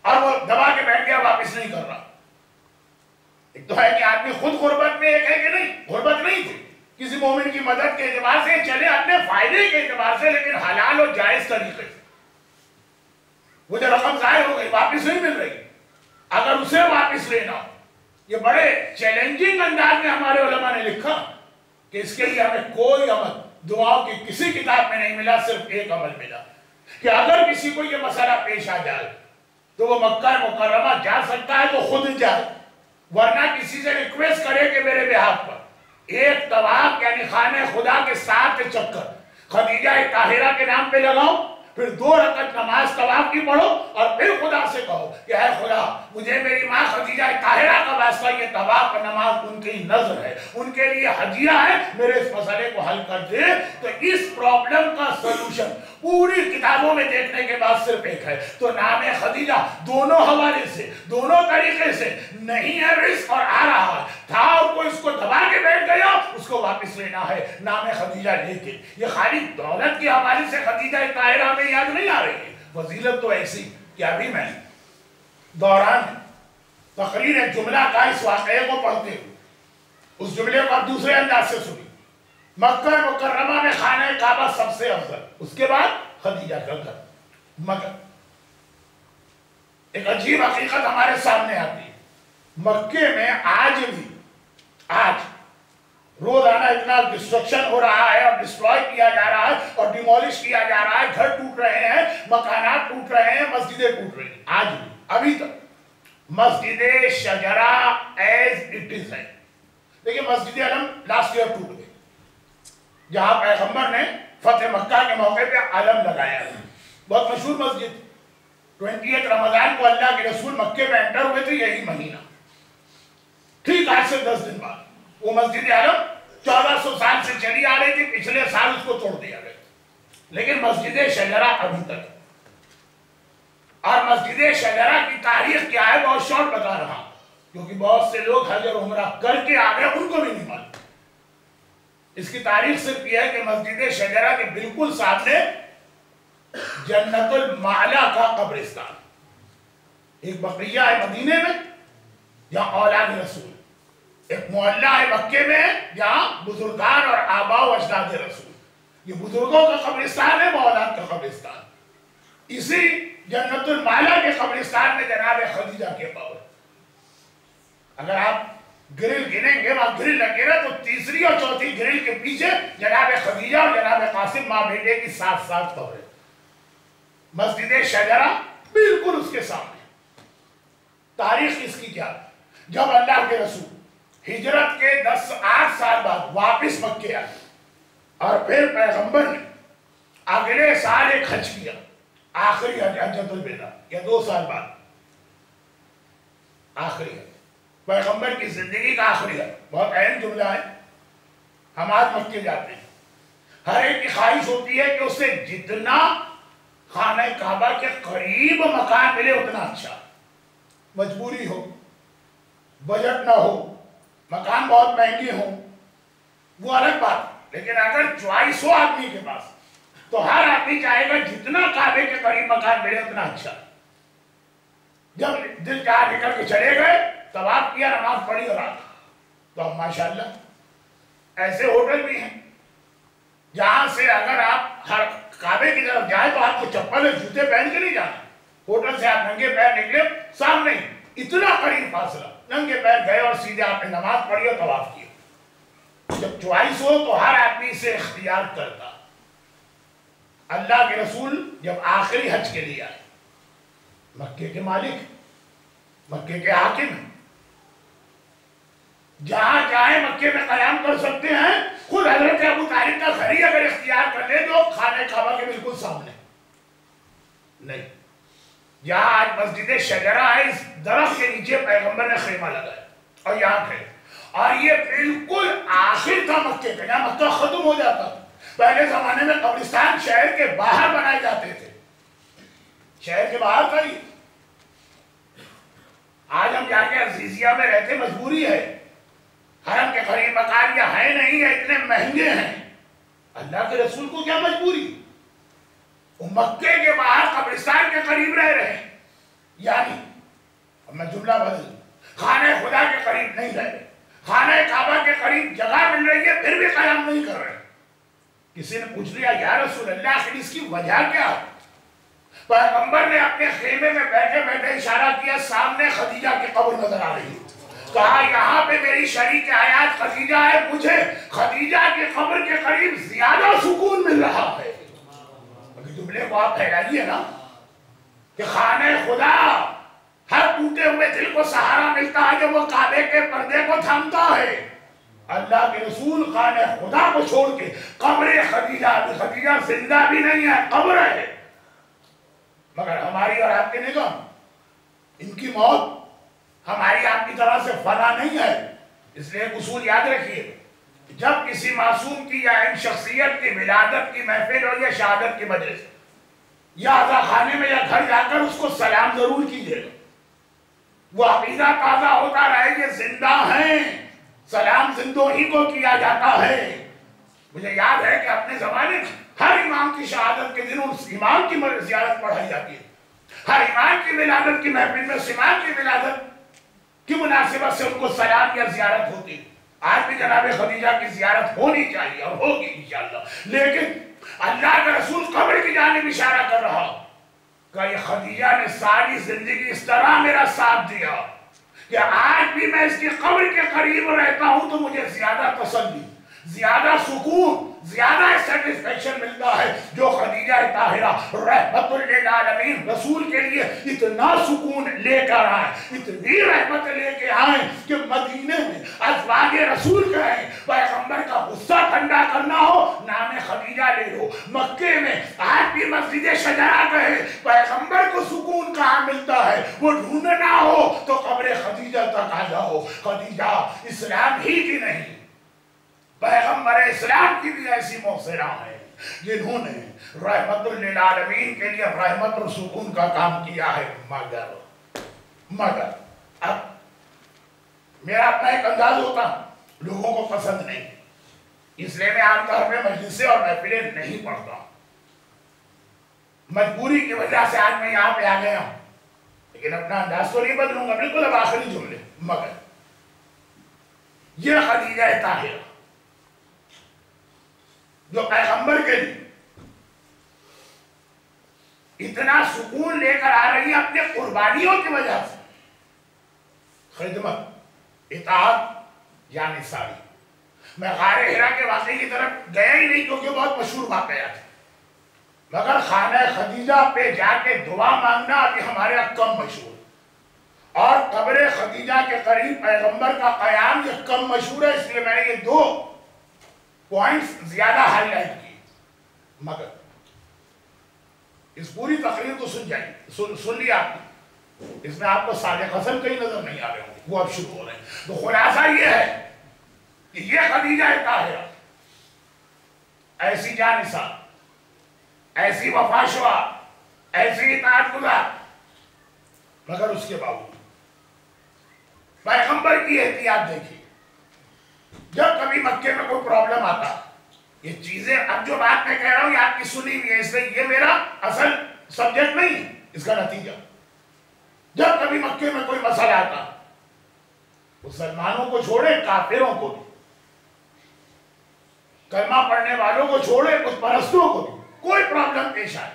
اور وہ دبا کے بیٹھ گیا، واپس نہیں کر رہا۔ ایک تو ہے کہ آدمی خود غربت میں، ایک ہے کہ نہیں غربت نہیں تھی، کسی مومن کی مدد کے اعتبار سے چلے، اپنے فائدے کے اعتبار سے، لیکن حلال اور جائز طریقے سے۔ وہ جو رقم ضائع ہو گئی، واپس نہیں مل رہی، اگر اسے واپس لینا ہو، یہ بڑے چیلنجنگ انداز میں ہمارے علماء نے لکھا کہ اس کے لیے ہمیں کوئی عمل دعاؤں کی کسی کتاب میں نہیں ملا، صرف ایک عمل ملا کہ اگر کسی کو یہ مسئلہ پیش آ جائے تو وہ مکہ مکرمہ جا سکتا ہے تو خود جائے، ورنہ کسی سے ریکویسٹ کرے کہ میرے بہاف پر ایک طواف یعنی خانہ خدا کے 7 چکر خدیجہ طاہرہ کے نام پہ لگاؤ، پھر 2 رکعت نماز طواف کی پڑھو، اور پھر خدا سے کہو کہ اے خدا مجھے میری ماں خدیجہ طاہرہ کا واسطہ، یہ طواف اور نماز ان کی نظر ہے، ان کے لیے ہدیہ ہے، میرے اس مسئلے کو حل کر دے۔ تو اس پرابلم کا سلوشن پوری کتابوں میں دیکھنے کے بعد صرف ایک ہے، تو نام خدیجہ دونوں حوالے سے دونوں طریقے سے نہیں ہے رزق اور آ رہا ہے، تھا اور کوئی اس کو دبا کے بیٹھ گیا، اس کو واپس لینا ہے نام خدیجہ لے کے۔ یہ خالی دولت کی حوالے سے خدیجہ طاہرہ میں یاد نہیں آ رہی ہے، فضیلت تو ایسی کہ ابھی میں دوران تقریر ایک جملہ کا اس واقعے کو پڑھتے ہوئے اس جملے کو اب دوسرے انداز سے سنی۔ مکہ مکرمہ میں خانہ کعبہ سب سے افضل، اس کے بعد خدیجہ کا گھر، مگر ایک عجیب حقیقت ہمارے سامنے آتی ہے، مکے میں آج روزانہ اتنا ڈسٹرکشن ہو رہا ہے اور ڈسٹروائے کیا جا رہا ہے اور ڈیمولش کیا جا رہا ہے، گھر ٹوٹ رہے ہیں، مکانات ٹوٹ رہے ہیں، مسجدیں ٹوٹ رہی ہیں، آج بھی ابھی تک مسجد شجرہ ایز اٹ از ہے۔ دیکھیں مسجد علم لاسٹ ایئر ٹوٹ گئی، جہاں پیغمبر نے فتح مکہ کے موقع پہ علم لگایا ہے، بہت مشہور مسجد۔ 28 رمضان کو اللہ کے رسول مکے میں انٹر ہوئے تھے، یہی مہینہ، ٹھیک آج سے 10 دن بعد وہ مسجد علم 1400 سال سے چلی آ رہی تھی، پچھلے سال اس کو توڑ دیا گیا، لیکن مسجد شجرہ ابھی تک۔ اور مسجد شجرہ کی تاریخ کیا ہے بہت شارٹ بتا رہا ہوں، کیونکہ بہت سے لوگ حج اور عمرہ کر کے آ گئے، ان کو بھی نہیں معلوم۔ اس کی تاریخ صرف یہ ہے کہ مسجد شجرہ کے بالکل سامنے جنت المعلا کا قبرستان، ایک بقیہ ہے مدینے میں جہاں اولاد رسول، ایک محلہ ہے مکے میں جہاں بزرگان اور آباء و اجداد رسول، یہ بزرگوں کا قبرستان ہے، اولاد کا قبرستان۔ اسی جنت المعلا کے قبرستان میں جناب خدیجہ کے قبر، اگر آپ گرل گنیں گے، وہاں گرل لگے گا تو تیسری اور چوتھی گرل کے پیچھے جناب خدیجہ اور جناب قاسم ماں بیٹے کی 7 قبریں، مسجد شجرہ بالکل اس کے سامنے۔ تاریخ اس کی کیا؟ جب اللہ کے رسول ہجرت کے 8 سال بعد واپس مکے آئے اور پھر پیغمبر نے اگلے سال ایک حج کیا، آخری حجۃ الوداع، یا 2 سال بعد آخری حج، پیغمبر کی زندگی کا آخری حج، بہت اہم جملہ ہے۔ ہم آج مکے جاتے ہیں، ہر ایک کی خواہش ہوتی ہے کہ اسے جتنا خانہ کعبہ کے قریب مکان ملے اتنا اچھا، مجبوری ہو، بجٹ نہ ہو، مکان بہت مہنگے ہوں، وہ الگ بات، لیکن اگر چوائس ہو آدمی کے پاس تو ہر آدمی چاہے گا جتنا کعبے کے قریب مکان ملے اتنا اچھا۔ جب دل چاہ نکل کے چلے گئے، طواف کیا، نماز پڑھی اور آ گئے، تو اب ماشاءاللہ ایسے ہوٹل بھی ہیں جہاں سے اگر آپ ہر کعبے کی طرف جائیں تو آپ کو چپل اور جوتے پہن کے نہیں جانا، ہوٹل سے آپ ننگے پیر نکلے، سامنے اتنا قریب فاصلہ، ننگے پیر گئے اور سیدھے آپ نے نماز پڑھی اور طواف کیا۔ جب چوائس ہو تو ہر آدمی سے اختیار کرتا۔ اللہ کے رسول جب آخری حج کے لیے آئے، مکے کے مالک، مکے کے حاکم، جہاں چاہے مکے میں قیام کر سکتے ہیں، خود حضرت ابو طالب کا گھر ہی اگر اختیار کر لے تو خانہ کعبہ کے بالکل سامنے نہیں، جہاں آج مسجد شجرہ ہے، اس درخت کے نیچے پیغمبر نے خیمہ لگایا اور یہاں کھڑے، اور یہ بالکل آخر تھا مکے کا، جہاں مکہ ختم ہو جاتا تھا۔ پہلے زمانے میں قبرستان شہر کے باہر بنائے جاتے تھے، شہر کے باہر تھا یہ۔ آج ہم جا کے عزیزیہ میں رہتے، مجبوری ہے، حرم کے قریب مکان یا ہے نہیں ہے، اتنے مہنگے ہیں، اللہ کے رسول کو کیا مجبوری؟ وہ مکے کے باہر قبرستان کے قریب رہ رہے ہیں، یعنی اب میں جملہ بدل، خانہ خدا کے قریب نہیں رہ رہے، خانہ کعبہ کے قریب جگہ مل رہی ہے، پھر بھی قیام نہیں کر رہے۔ کسی نے پوچھ لیا یا رسول اللہ آخر اس کی وجہ کیا ہے؟ پیغمبر نے اپنے خیمے میں بیٹھے بیٹھے اشارہ کیا، سامنے خدیجہ کی قبر نظر آ رہی ہے، کہا یہاں پہ میری شریک حیات خدیجہ ہے، مجھے خدیجہ کی قبر کے قریب زیادہ سکون مل رہا ہے۔ جملے کو آپ پھیلائیے نا، کہ خانہ خدا ہر ٹوٹے ہوئے دل کو سہارا ملتا ہے جب وہ کعبے کے پردے کو تھامتا ہے۔ اللہ کے رسول خانہ خدا کو چھوڑ کے قبر خدیجہ زندہ بھی نہیں ہے، قبر ہے، مگر ہماری اور آپ کی نگاہ ان کی موت ہماری آپ کی طرح سے فنا نہیں ہے۔ اس لیے ایک اصول یاد رکھیے، جب کسی معصوم کی یا ان شخصیت کی ولادت کی محفل ہو یا شہادت کی مجلس یا عزا خانے میں یا گھر جا کر اس کو سلام ضرور کیجیے گا، وہ عقیدہ تازہ ہوتا رہے کہ زندہ ہیں، سلام زندوں ہی کو کیا جاتا ہے۔ مجھے یاد ہے کہ اپنے زمانے میں ہر امام کی شہادت کے دن اس امام کی زیارت پڑھائی جاتی ہے، ہر امام کی ولادت کی محفل میں اس امام کی ولادت کی مناسبت سے ان کو سلام یا زیارت ہوتی ہے۔ آج بھی جناب خدیجہ کی زیارت ہونی چاہیے اور ہوگی انشاءاللہ، لیکن اللہ کا رسول قبر کی جانب اشارہ کر رہا کہ یہ خدیجہ نے ساری زندگی اس طرح میرا ساتھ دیا کہ آج بھی میں اس کی قبر کے قریب رہتا ہوں تو مجھے زیادہ تسلی، زیادہ سکون، زیادہ سیٹسفیکشن ملتا ہے جو خدیجہ طاہرہ رحمت للعالمین رسول کے لیے اتنا سکون لے کر آئے، اتنی رحمت لے کے آئے کہ مدینے میں ازواج رسول کہیں پیغمبر کا غصہ ٹھنڈا کرنا ہو نام خدیجہ لے لو، مکے میں آج بھی مسجد شجرہ کہیں پیغمبر کو سکون کہاں ملتا ہے وہ ڈھونڈنا ہو تو قبر خدیجہ تک آ جاؤ۔ خدیجہ اسلام ہی کی نہیں، پیغمبر اسلام کی بھی ایسی موثرہ ہیں جنہوں نے رحمت للعالمین کے لیے رحمت اور سکون کا کام کیا ہے، مگر اب میرا اپنا ایک انداز ہوتا لوگوں کو پسند نہیں، اس لیے میں عام طور پہ مجلسیں اور محفلیں نہیں پڑھتا، مجبوری کی وجہ سے آج میں یہاں پہ آ گیا ہوں، لیکن اپنا انداز تو نہیں بدلوں گا، بالکل اب آخری جملے، مگر یہ خدیجہ طاہرہ جو پیغمبر کے لیے اتنا سکون لے کر آ رہی ہے اپنے قربانیوں کی وجہ سے، خدمت، اطاعت یعنی ساری۔ میں غار حرا کے واقعے کی طرف گیا ہی نہیں کیونکہ بہت مشہور واقعہ تھا، مگر خانہ خدیجہ پہ جا کے دعا مانگنا ابھی ہمارے یہاں کم مشہور، اور قبر خدیجہ کے قریب پیغمبر کا قیام یہ کم مشہور ہے، اس لیے میں نے یہ دو پوائنٹس زیادہ ہائی لائٹ کی۔ مگر اس پوری تقریر کو سن لیا آپ نے، اس میں آپ کو صادق حسن کہیں نظر نہیں آ رہے ہوں، وہ اب شروع ہو رہے ہیں۔ تو خلاصہ یہ ہے کہ یہ خدیجہ طاہرہ ایسی جانثار، ایسی وفاشوا، ایسی اطاعت گزار، مگر اس کے باوجود پیغمبر کی احتیاط دیکھیے، جب کبھی مکے میں کوئی پرابلم آتا، یہ چیزیں اب جو بات میں کہہ رہا ہوں یہ آپ کی سنی ہوئی ہے، اس لیے یہ میرا اصل سبجیکٹ نہیں، اس کا نتیجہ، جب کبھی مکے میں کوئی مسئلہ آتا مسلمانوں کو چھوڑے کافروں کو بھی، کلمہ پڑھنے والوں کو چھوڑے کچھ پرستوں کو بھی، کوئی پرابلم پیش آئے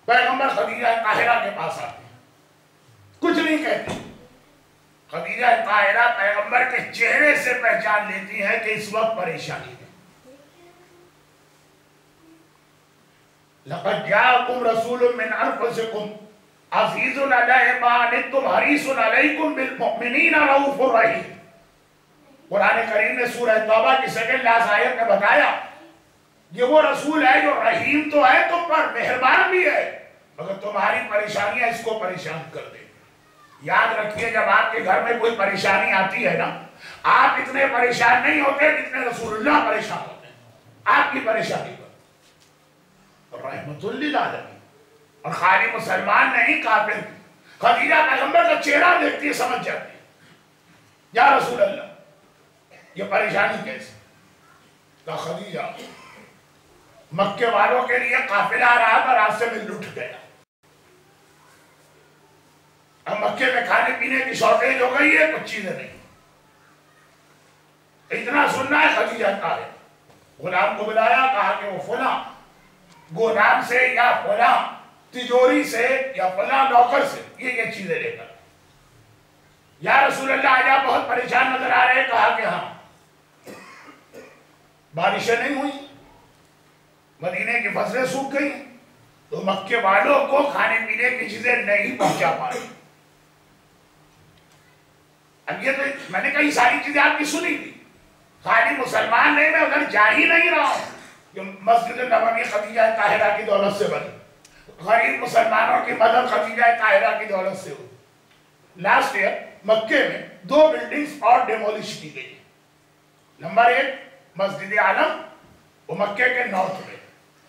پیغمبر خدیجہ طاہرہ کے پاس آتے ہیں، کچھ نہیں کہتے، خدیجہ طاہرہ پیغمبر کے چہرے سے پہچان لیتی ہے کہ اس وقت پریشانی ہے۔ لَقَدْ جَاءَكُمْ رَسُولٌ مِّنْ أَنفُسِكُمْ عَزِيزٌ عَلَيْهِ مَا عَنِتُّمْ حَرِيصٌ عَلَيْكُمْ بِالْمُؤْمِنِينَ رَءُوفٌ رَحِيمٌ۔ قرآن کریم نے سورہ توبہ کی سیکنڈ لاسٹ آیت میں بتایا یہ وہ رسول ہے جو رحیم تو ہے تم پر، مہربان بھی ہے، مگر تمہاری پریشانیاں اس کو پریشان کر دے۔ یاد رکھیے جب آپ کے گھر میں کوئی پریشانی آتی ہے نا، آپ اتنے پریشان نہیں ہوتے جتنے رسول اللہ پریشان ہوتے ہیں آپ کی پریشانی پر، رحمت للعالمین، اور خالی مسلمان نہیں کافر۔ خدیجہ پیغمبر کا چہرہ دیکھتی ہے سمجھ جاتی ہے، یا رسول اللہ یہ پریشانی کیسے؟ کہ خدیجہ مکے والوں کے لیے قافلہ آ رہا تھا، راستے میں لٹ گیا، اب مکے میں کھانے پینے کی شارٹیج ہو گئی ہے، کچھ چیزیں نہیں، اتنا سننا ہے خدیجہ طاہرہ غلام کو بلایا، کہا کہ وہ فلاں گودام سے یا فلاں تجوری سے یا فلاں نوکر سے یہ چیزیں لے کر، یا رسول اللہ آج آپ بہت پریشان نظر آ رہے ہیں، کہا کہ ہاں بارشیں نہیں ہوئی، مدینے کی فصلیں سوکھ گئی، تو مکے والوں کو کھانے پینے کی چیزیں نہیں پہنچا پائے. اب یہ تو میں نے کئی ساری چیزیں آپ کی سنی تھی. خالی مسلمان نہیں، میں ادھر جا ہی نہیں رہا ہوں کہ مسجد نبوی خدیجہ طاہرہ کی دولت سے بنی، غریب مسلمانوں کی مدد خدیجہ طاہرہ کی دولت سے ہوئی. لاسٹ ایئر مکے میں 2 بلڈنگز اور ڈیمولش کی گئی. نمبر 1 مسجد عالم، وہ مکے کے نارتھ میں.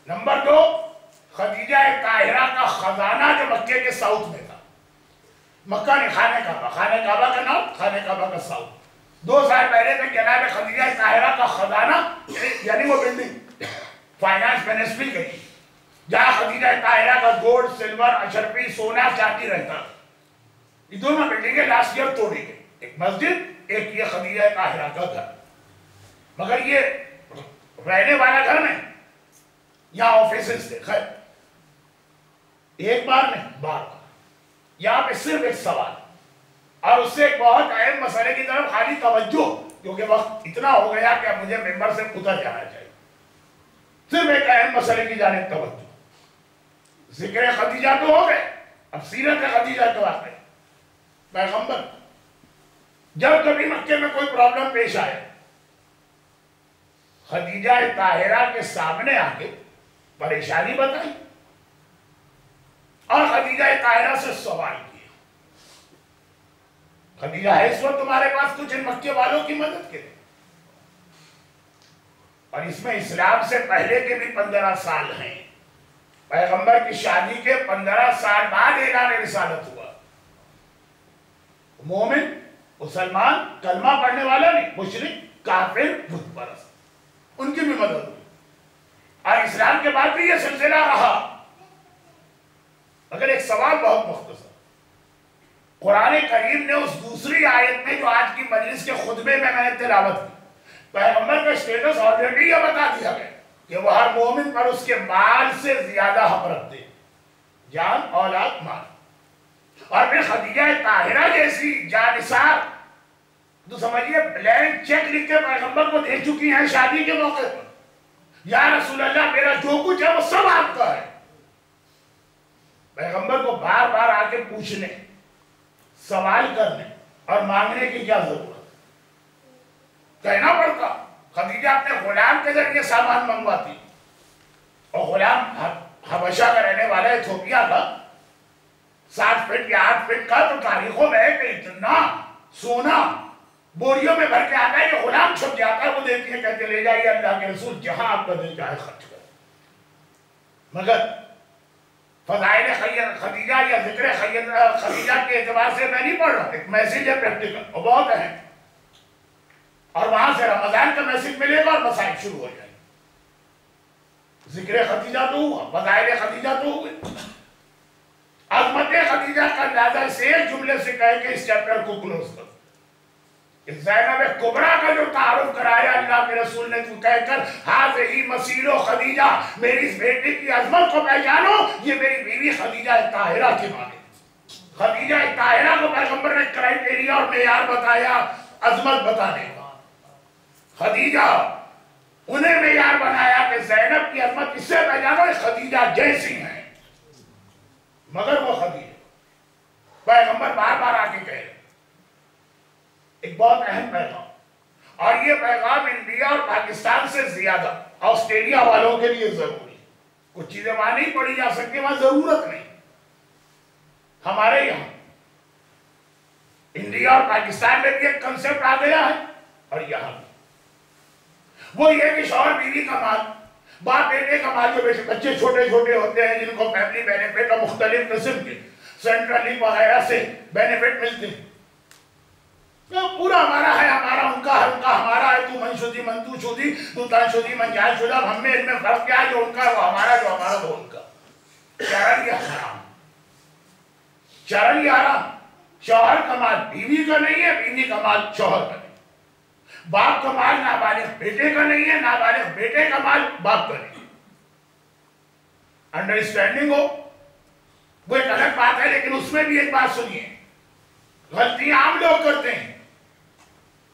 نمبر 2 خدیجہ طاہرہ کا خزانہ جو مکے کے ساؤتھ میں تھا. مکہ نے خانہ کعبہ کا نارتھ، خانہ کعبہ کا ساؤتھ. 2 سال پہلے تک جناب خدیجہ طاہرہ کا خزانہ یعنی وہ بلڈنگ فائنانس منسٹری گئی جہاں خدیجہ طاہرہ کا گولڈ، سلور، اشرفی، سونا، چاندی رہتا. یہ دونوں بلڈنگیں لاسٹ ایئر توڑی گئی. ایک مسجد، ایک یہ خدیجہ طاہرہ کا گھر. مگر یہ رہنے والا گھر نہیں، یہاں آفیسز تھے. خیر ایک بار نہیں، بار بار. یہاں پہ صرف ایک سوال اور اس سے ایک بہت اہم مسئلے کی طرف خالی توجہ، کیونکہ وقت اتنا ہو گیا کہ اب مجھے ممبر سے اتر جانا چاہیے. صرف ایک اہم مسئلے کی جانب توجہ. ذکر خدیجہ تو ہو گئے، اب سیرت خدیجہ تو آتے. پیغمبر جب کبھی مکے میں کوئی پرابلم پیش آئے، خدیجہ طاہرہ کے سامنے آ کے پریشانی بتائی اور خدیجہ طاہرہ سے سوال کیا. خدیجہ ہے اس وقت تمہارے پاس کچھ ان مکے والوں کی مدد کے لیے؟ اور اس میں اسلام سے پہلے کے بھی 15 سال ہیں. پیغمبر کی شادی کے 15 سال بعد اعلان رسالت ہوا. مومن، مسلمان، کلمہ پڑھنے والا نہیں، مشرک، کافر، بت پرست، ان کی بھی مدد ہوئی. اور اسلام کے بعد بھی یہ سلسلہ رہا. مگر ایک سوال بہت مختصر. قرآن کریم نے اس دوسری آیت میں جو آج کی مجلس کے خطبے میں نے تلاوت کی، پیغمبر کا اسٹیٹس آلریڈی یہ بتا دیا گیا کہ وہ ہر مومن پر اس کے مال سے زیادہ حق رکھتے ہیں، جان، اولاد، مال. اور پھر خدیجہ طاہرہ جیسی جانثار تو سمجھیے بلینک چیک لکھ کے پیغمبر کو دے چکی ہیں شادی کے موقع پر. یا رسول اللہ میرا جو کچھ ہے وہ سب آپ کا ہے. پیغمبر کو بار بار آ کے پوچھنے، سوال کرنے اور مانگنے کی کیا ضرورت؟ کہنا پڑتا خدیجہ اپنے غلام کے ذریعے سامان منگواتی، اور غلام حبشہ کا رہنے والا ایتھوپیا کا 7 فٹ یا 8 فٹ کا تو تاریخوں میں ہے کہ اتنا سونا بوریوں میں بھر کے آتا ہے کہ غلام چھپ جاتا ہے. وہ دیتی ہے، کہتے لے جائیے اللہ کے رسول، جہاں آپ کا دل چاہے خرچ کریں. مگر فضائل خدیجہ یا ذکر خدیجہ کے اعتبار سے میں نہیں پڑھ رہا، ایک میسیج ہے پریکٹیکل اور بہت اہم. اور وہاں سے رمضان کا میسیج ملے گا اور مسائل شروع ہو جائیں. ذکر خدیجہ تو ہوا، فضائل خدیجہ تو ہوئے. عظمت خدیجہ کا اندازہ اس ایک جملے سے کہے کہ اس چیپٹر کو کلوز کر. زینب کبریٰ کا جو تعارف کرایا اللہ کے رسول نے تو کہہ کر، ہاذہی مسیر خدیجہ، میری اس بیٹی کی عظمت کو پہچانو، یہ میری بیوی خدیجہ طاہرہ کی ماں ہے. خدیجہ طاہرہ کو پیغمبر نے کرائیٹیریا اور معیار بتایا عظمت بتانے کا. خدیجہ انہیں معیار بنایا کہ زینب کی عظمت اس سے پہچانو خدیجہ جیسی ہیں. مگر وہ خدیجہ پیغمبر بار بار آ کے کہہ رہے ایک بہت اہم پیغام، اور یہ پیغام انڈیا اور پاکستان سے زیادہ آسٹریلیا والوں کے لیے ضروری. کچھ چیزیں وہاں نہیں پڑھی جا سکتی، وہاں ضرورت نہیں. ہمارے یہاں انڈیا اور پاکستان میں بھی ایک کنسپٹ آ گیا ہے، اور یہاں وہ یہ کہ شوہر بیوی کا مال، باپ بیٹے کا مال. جو بچے چھوٹے چھوٹے ہوتے ہیں جن کو فیملی بینیفٹ اور مختلف قسم کے سینٹرل لنک وغیرہ سے بینیفٹ ملتے ہیں، پورا ہمارا ہے، ہمارا ان کا ہے، ان کا ہمارا ہے. تو من شدی من تو شدی، تو تن شدی من جائے شدہ. ہم میں ان میں فرق کیا ہے؟ جو ان کا ہے وہ ہمارا، جو ہمارا وہ ان کا. شرعن یہ حرام، شرعن یہ حرام. شوہر کا مال بیوی کا نہیں ہے، بیوی کا مال شوہر کا نہیں. باپ کا مال نابالغ بیٹے کا نہیں ہے، نابالغ بیٹے کا مال باپ کا نہیں. انڈرسٹینڈنگ ہو وہ ایک الگ بات ہے، لیکن اس میں بھی ایک بات سنیے، غلطیاں عام لوگ کرتے ہیں،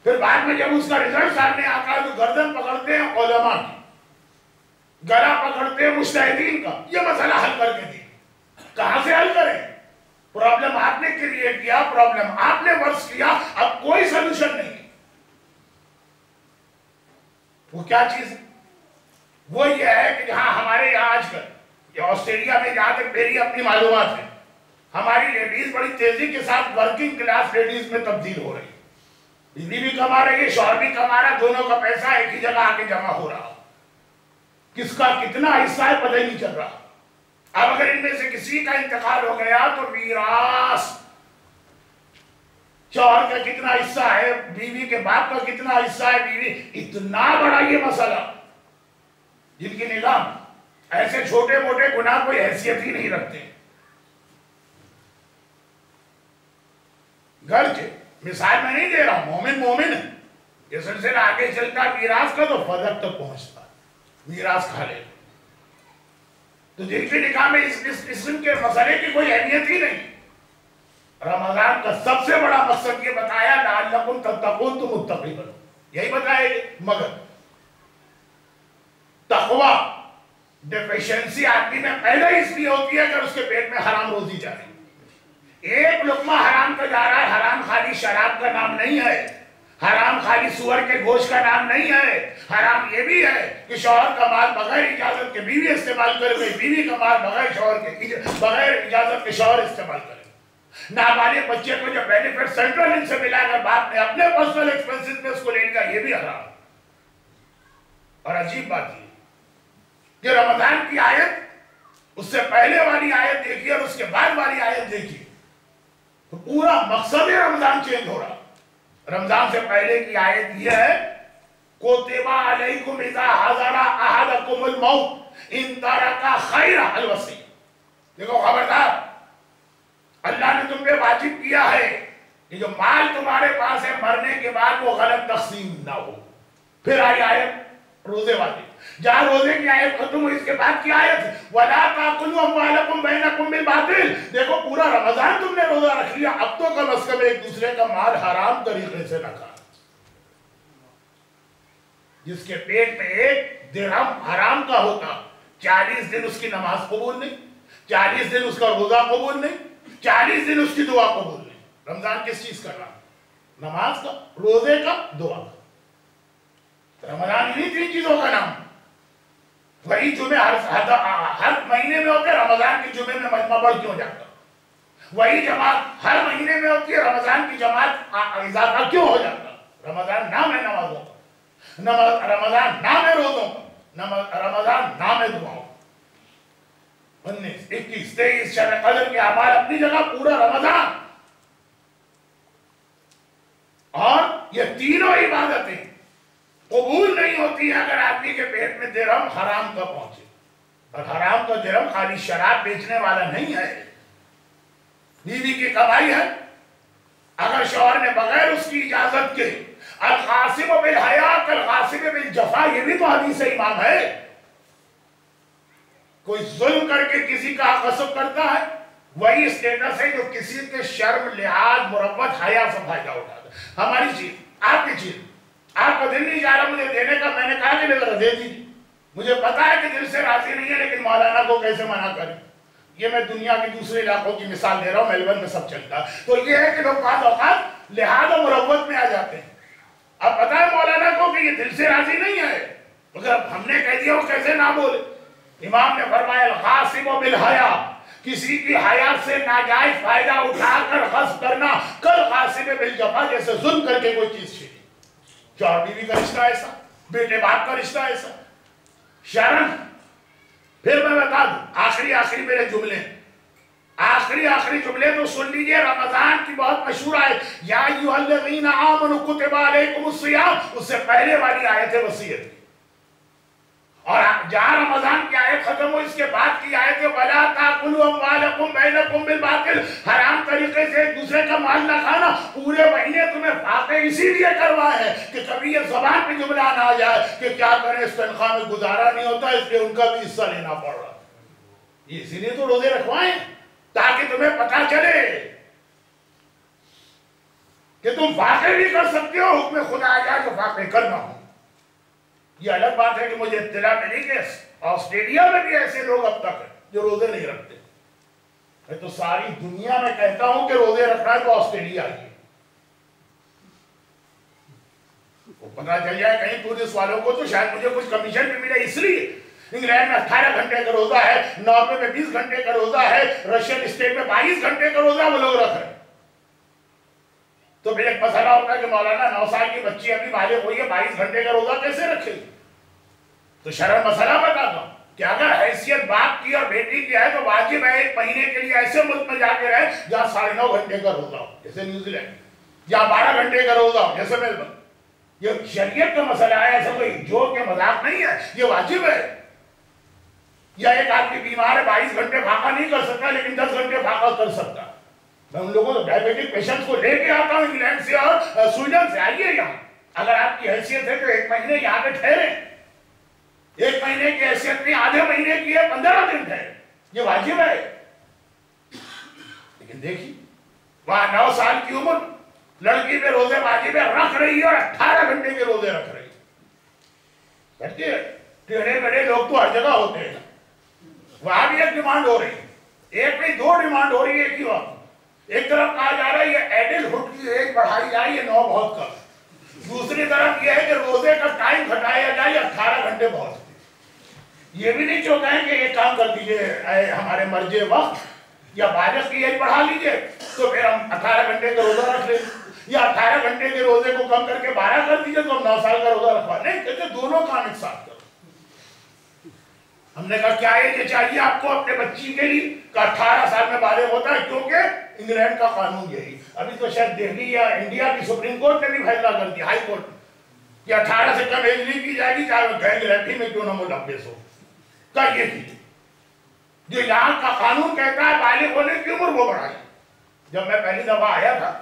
پھر بعد میں جب اس کا رزلٹ سامنے آتا ہے تو گردن پکڑتے ہیں علماء کی. گلا پکڑتے ہیں مجتہدین کا، یہ مسئلہ حل کر کے دی، کہاں سے حل کریں؟ پرابلم آپ نے کریٹ کیا، پرابلم آپ نے ورس کیا، اب کوئی سلوشن نہیں ہے۔ وہ کیا چیز ہے؟ وہ یہ ہے کہ جہاں ہمارے یہاں آج کل یا آسٹریلیا میں جہاں تک میری اپنی معلومات ہے، ہماری لیڈیز بڑی تیزی کے ساتھ ورکنگ کلاس لیڈیز میں تبدیل ہو رہی، بیوی بھی کما رہی ہے، شوہر بھی کما رہا ہے، دونوں کا پیسہ ایک ہی جگہ آ کے جمع ہو رہا، کس کا کتنا حصہ ہے پتہ ہی نہیں چل رہا۔ اب اگر ان میں سے کسی کا انتقال ہو گیا تو میراث، شوہر کا کتنا حصہ ہے، بیوی کے باپ کا کتنا حصہ ہے، بیوی، اتنا بڑا یہ مسئلہ جن کی نگاہ ایسے چھوٹے موٹے گناہ کوئی حیثیت ہی نہیں رکھتے۔ گرچہ مثال میں نہیں دے رہا، مومن مومن ہے، یہ سلسلہ آگے چلتا میراث کا تو فضل تک پہنچتا، میراث کھا لے، تو جن کی نگاہ میں اس قسم کے مسئلے کی کوئی اہمیت ہی نہیں۔ رمضان کا سب سے بڑا مقصد یہ بتایا لعلکم تتقون، تم متقی بنو، یہی بتایا گیا۔ مگر تقوی ڈیفیشنسی آدمی میں پہلے اس لیے ہوتی ہے کہ اس کے پیٹ میں حرام روزی جا رہی، ایک لقمہ حرام کا جا رہا ہے۔ حرام خالی شراب کا نام نہیں ہے، حرام خالی سور کے گوشت کا نام نہیں ہے، حرام یہ بھی ہے کہ شوہر کا مال بغیر اجازت کے بیوی استعمال کر گئی، بیوی کا مال بغیر اجازت کے شوہر استعمال کرے، نابالغ بچے کو جو بینیفٹ سینٹرل ان سے ملا اگر باپ نے اپنے پرسنل ایکسپنسز میں اس کو لے لیا، یہ بھی حرام۔ اور عجیب بات یہ کہ رمضان کی آیت، اس سے پہلے والی آیت دیکھیے اور اس کے بعد والی آیت دیکھیے تو پورا مقصد رمضان چینج ہو رہا۔ رمضان سے پہلے کی آیت یہ ہے کتب علیکم اذا حضر احدکم الموت ان ترک خیرا الوصیہ، دیکھو خبردار، اللہ نے تم پہ واجب کیا ہے کہ جو مال تمہارے پاس ہے مرنے کے بعد وہ غلط تقسیم نہ ہو۔ پھر آئی آیت روزے والی، جہاں روزے کی آیت ختم ہوئی اس کے بعد کی آیت وَلَا تَأْكُلُوا أَمْوَالَكُمْ بَيْنَكُمْ بِالْبَاطِلِ، دیکھو پورا رمضان تم نے روزہ رکھ لیا، اب تو کم از کم ایک دوسرے کا مال حرام طریقے سے نہ کھا۔ جس کے پیٹ میں ایک درہم حرام کا ہوتا، 40 دن اس کی نماز قبول نہیں، 40 دن اس کا روزہ قبول نہیں، 40 دن اس کی دعا قبول نہیں۔ رمضان کس چیز کا نام؟ نماز کا، روزے کا، دعا کا۔ رمضان انہی 3 چیزوں کا نام۔ وہی جمعے ہر مہینے میں ہوتے، رمضان کے جمعے میں مجمع بڑھ کیوں جاتا؟ وہی جماعت ہر مہینے میں ہوتی ہے، رمضان کی جماعت اضافہ کیوں ہو جاتا؟ رمضان نام ہے نمازوں کا، رمضان نام ہے روزوں کا، رمضان نام ہے دعاؤں۔ 19، 21، 23 شب قدر کے اعمال اپنی جگہ، پورا رمضان، اور یہ تینوں عبادتیں قبول نہیں ہوتی ہے اگر آدمی کے پیٹ میں درہم حرام کا پہنچے۔ اور حرام کا درہم خالی شراب بیچنے والا نہیں ہے، بیوی کی کمائی ہے، اگر شوہر نے بغیر اس کی اجازت کے القاسم بالحیا کالقاسم بالجفا، یہ بھی تو حدیث امام ہے۔ کوئی ظلم کر کے کسی کا حق غصب کرتا ہے، وہی اسٹیٹس ہے جو کسی کے شرم لحاظ مروت حیا سے فائدہ اٹھاتا ہے۔ ہماری چیز، آپ کی چیز، آپ کا دل نہیں جا رہا مجھے دینے کا، میں نے کہا کہ ذرا دے دیجیے، مجھے پتا ہے کہ دل سے راضی نہیں ہے لیکن مولانا کو کیسے منع کریں۔ یہ میں دنیا کے دوسرے علاقوں کی مثال دے رہا ہوں، میلبرن میں سب چلتا ہے۔ تو یہ ہے کہ لوگ بعض اوقات لحاظ و مروت میں آ جاتے ہیں۔ اب پتا ہے مولانا کو کہ یہ دل سے راضی نہیں ہے، مگر ہم نے کہہ دیا وہ کیسے نہ بولے۔ امام نے فرمایا القاسم بالحیا، کسی کی حیات سے ناجائز فائدہ اٹھا کر غصب کرنا کالقاسم بالجفا، جیسے ظلم کر کے کوئی چیز چھینی۔ شوہر بیوی کا رشتہ ایسا، بیٹے باپ کا رشتہ ایسا، شرم۔ پھر میں بتا دوں آخری میرے جملے، آخری جملے تو سن لیجئے، رمضان کی بہت مشہور آیت یا ایھا الذین آمنوا کتب علیکم الصیام، اس سے پہلے والی آیت ہے وصیت، اور جہاں رمضان کی آیت ختم ہو اس کے بعد کی آیت ہے وَلَا تَأْكُلُوا أَمْوَالَكُمْ بَيْنَكُمْ بِالْبَاطِلِ، حرام طریقے سے ایک دوسرے کا مال نہ کھانا۔ پورے مہینے تمہیں فاقے اسی لیے کروائے ہیں کہ کبھی یہ زبان پہ جملہ نہ آ جائے کہ کیا کریں اس تنخواہ میں گزارا نہیں ہوتا، اس لیے ان کا بھی حصہ لینا پڑ رہا۔ یہ اسی لیے تو روزے رکھوائیں تاکہ تمہیں پتا چلے کہ تم فاقے بھی کر سکتے ہو، حکم خدا آ جائے تو فاقے کرنا ہو۔ یہ الگ بات ہے کہ مجھے اطلاع ملی کہ آسٹریلیا میں بھی ایسے لوگ اب تک ہیں جو روزے نہیں رکھتے. میں تو ساری دنیا میں کہتا ہوں کہ روزے رکھنا ہے تو آسٹریلیا آئیے. وہ پتہ چل جائے کہیں پولیس والوں کو تو شاید مجھے کچھ کمیشن بھی ملے. اس لیے انگلینڈ میں 18 گھنٹے کا روزہ ہے, ناروے میں 20 گھنٹے کا روزہ ہے, رشین اسٹیٹ میں 22 گھنٹے کا روزہ وہ لوگ رکھ رہے ہیں. تو پھر ایک مسئلہ ہوتا ہے کہ مولانا 9 سال کی بچی ابھی بالغ ہوئی ہے, 22 گھنٹے کا روزہ کیسے رکھے گی؟ تو شرح مسئلہ بتاتا ہوں کہ اگر حیثیت باپ کی اور بیٹی کی ہے تو واجب ہے 1 مہینے کے لیے ایسے ملک میں جا کے رہے جہاں 9.5 گھنٹے کا روزہ ہو, جیسے نیوزی لینڈ, یا 12 گھنٹے کا روزہ ہو جیسے میلبرن. یہ شریعت کا مسئلہ ہے, ایسا کوئی جوک کے مذاق نہیں ہے, یہ واجب ہے. یا ایک آدمی بیمار ہے 22 گھنٹے فاقہ نہیں کر سکتا لیکن 10 گھنٹے فاقہ کر سکتا. میں ان لوگوں کو ڈائبیٹک پیشنٹس کو لے کے آتا ہوں انگلینڈ سے اور سویڈن سے, آئیے یہاں. اگر آپ کی حیثیت ہے تو 1 مہینے یہاں پہ ٹھہرے. 1 مہینے کی حیثیت نہیں, آدھے مہینے کی ہے, 15 دن ٹھہرے, یہ واجب ہے. لیکن دیکھیے وہاں 9 سال کی عمر لڑکی پہ روزے واجب رکھ رہی ہے اور 18 گھنٹے کے روزے رکھ رہی ہے. کرتی ہے. ٹیڑھے بڑے لوگ تو ہر جگہ ہوتے ہیں. وہاں بھی ایک ڈیمانڈ ہو رہی ہے, ایک نہیں 2 ڈیمانڈ ہو رہی ہے ایک ہی وقت. ایک طرف کہا جا رہا ہے یہ ایڈل ہوڈ کی ایج بڑھائی جائے, یہ 9 بہت کم. دوسری طرف یہ ہے کہ روزے کا ٹائم گھٹایا جائے, یہ 18 گھنٹے بہت. یہ بھی نہیں چاہتے ہیں کہ یہ کام کر دیجئے ہمارے مرجے وقت, یا بالغ کی ایج بڑھا لیجئے تو پھر ہم 18 گھنٹے کا روزہ رکھ لیں, یا 18 گھنٹے کے روزے کو کم کر کے 12 کر دیجئے تو ہم 9 سال کا روزہ رکھوا. نہیں کہتے دونوں کام ایک ساتھ کرو. ہم نے کہا کیا ایج چاہیے آپ کو اپنے بچی کے لیے؟ کہ 18 سال میں بالغ ہوتا ہے, کیونکہ انگلینڈ کا قانون یہی. ابھی تو شاید دہلی یا انڈیا کی سپریم کورٹ نے بھی فیصلہ کر دیا, ہائی کورٹ, کہ 18 سے کم ایج نہیں کی جائے گی چاہے وہ گینگ ریپنگ میں کیوں نہ ملوث ہو. کا یہ کیجیے جو یہاں کا قانون کہتا ہے بالغ ہونے کی عمر وہ بڑھائی. جب میں پہلی دفعہ آیا تھا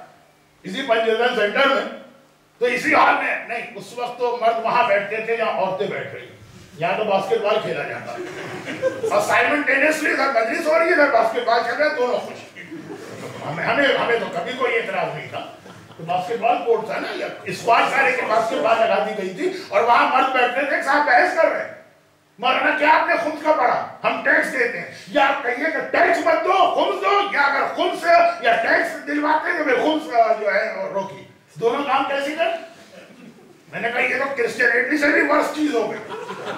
اسی پنجیزن سینٹر میں تو اسی حال میں, نہیں اس وقت تو مرد وہاں بیٹھتے تھے جہاں عورتیں بیٹھ رہی, یہاں تو باسکٹ بال کھیلا جاتا ہے اور سائملٹینیسلی مجلس ہو رہی ہے, باسکٹ بال کھیل رہے ہیں, دونوں خوش. ہمیں تو کبھی کوئی اعتراض نہیں تھا. تو باسکٹ بال کورٹ تھا نا, یا اسکواش سارے کے باسکٹ بال لگا دی گئی تھی اور وہاں مرد بیٹھتے تھے, صاحب بحث کر رہے ہیں مولانا کیا آپ نے خمس کا پڑھا, ہم ٹیکس دیتے ہیں, یا آپ کہیے کہ ٹیکس مت دو خمس دو, یا اگر خمس یا ٹیکس دلواتے ہیں تو پھر خمس جو ہے روکی. دونوں کام کیسے کر؟ میں نے کہا یہ تو کرسچینٹی سے بھی ورس چیز ہو گئی.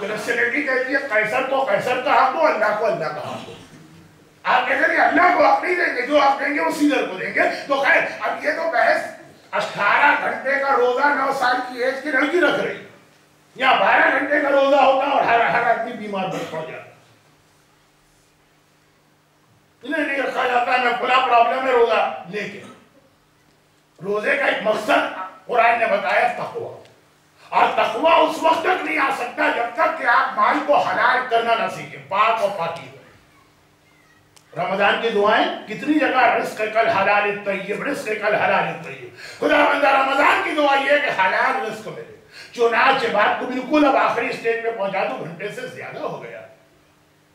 کرسچینٹی کہتی ہے قیصر کو قیصر کا حق دو, اللہ کو اللہ کا حق دو. آپ کہتے ہیں اللہ کو حق نہیں دیں گے, جو آپ دیں گے وہ سیزر کو دیں گے. تو خیر اب یہ تو بحث 18 گھنٹے کا روزہ 9 سال کی ایج کی لڑکی رکھ رہی, یا 12 گھنٹے کا روزہ ہوتا اور ہر آدمی بیمار پڑ جاتا. انہیں نہیں رکھا جاتا ہے میں بلا پرابلم ہے روزہ, لیکن روزے کا ایک مقصد قرآن نے بتایا تقوی. اور تقوی اس وقت تک نہیں آ سکتا جب تک کہ آپ مال کو حلال کرنا نہ سیکھیں, پاک اور پاکی. رمضان کی دعائیں کتنی جگہ, رزق کل حلال الطیب, رزق کل حلال الطیب. خدا بندہ رمضان کی دعا یہ ہے کہ حلال رزق ملے. چنانچہ بات کو بالکل اب آخری سٹیج پہ پہنچا دو, گھنٹے سے زیادہ ہو گیا.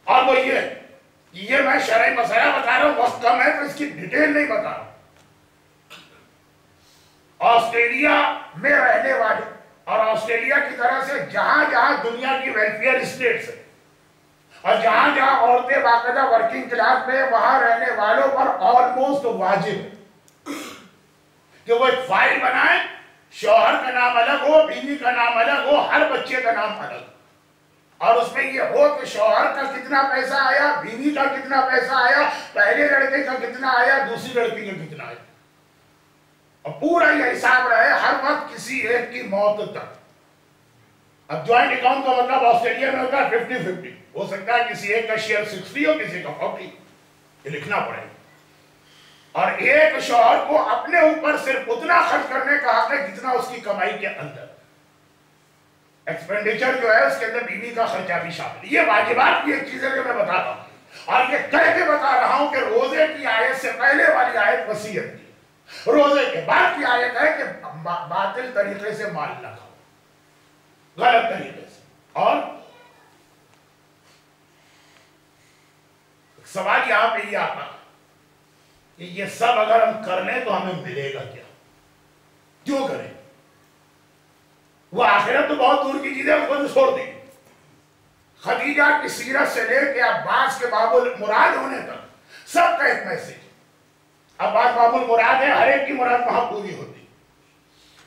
اور وہ یہ میں شرعی مسئلہ بتا رہا ہوں, وقت کم ہے تو اس کی ڈیٹیل نہیں بتا رہا ہوں. آسٹریلیا میں رہنے والے اور آسٹریلیا کی طرح سے جہاں جہاں دنیا کی ویلفیئر اسٹیٹس ہے اور جہاں جہاں عورتیں باقاعدہ ورکنگ کلاس میں, وہاں رہنے والوں پر آلموسٹ واجب ہے کہ وہ ایک فائل بنائیں, شوہر کا نام الگ ہو, بیوی کا نام الگ ہو, ہر بچے کا نام الگ, اور اس میں یہ ہو کہ شوہر کا کتنا پیسہ آیا, بیوی کا کتنا پیسہ آیا, پہلے لڑکے کا کتنا آیا, دوسری لڑکی کا کتنا آیا, اور پورا یہ حساب رہے ہر وقت کسی ایک کی موت تک. اب جوائنٹ اکاؤنٹ کا مطلب آسٹریلیا میں ہوتا ہے 50-50, ہو سکتا ہے کسی ایک کا شیئر 60 ہو, کسی کا 40, یہ لکھنا پڑے گا. اور ایک شوہر کو اپنے اوپر صرف اتنا خرچ کرنے کا حق ہے جتنا اس کی کمائی کے اندر. ایکسپینڈیچر جو ہے اس کے اندر بیوی کا خرچہ بھی شامل. یہ واجبات کی ایک چیز ہے جو میں بتا رہا ہوں, اور یہ کہہ کے بتا رہا ہوں کہ روزے کی آیت سے پہلے والی آیت وصیت کی, روزے کے بعد کی آیت ہے کہ باطل طریقے سے مال نہ کھاؤ, غلط طریقے سے. اور سوال یہاں پہ یہ آتا کہ یہ سب اگر ہم کر لیں تو ہمیں ملے گا کیا, کیوں کریں؟ وہ آخرت تو بہت دور کی چیز ہے, اس کو چھوڑ دیں. خدیجہ کی سیرت سے لے کے عباس کے باب المراد ہونے تک سب کا ایک میسج. عباس باب المراد ہے، ہر ایک کی مراد وہاں پوری ہوتی.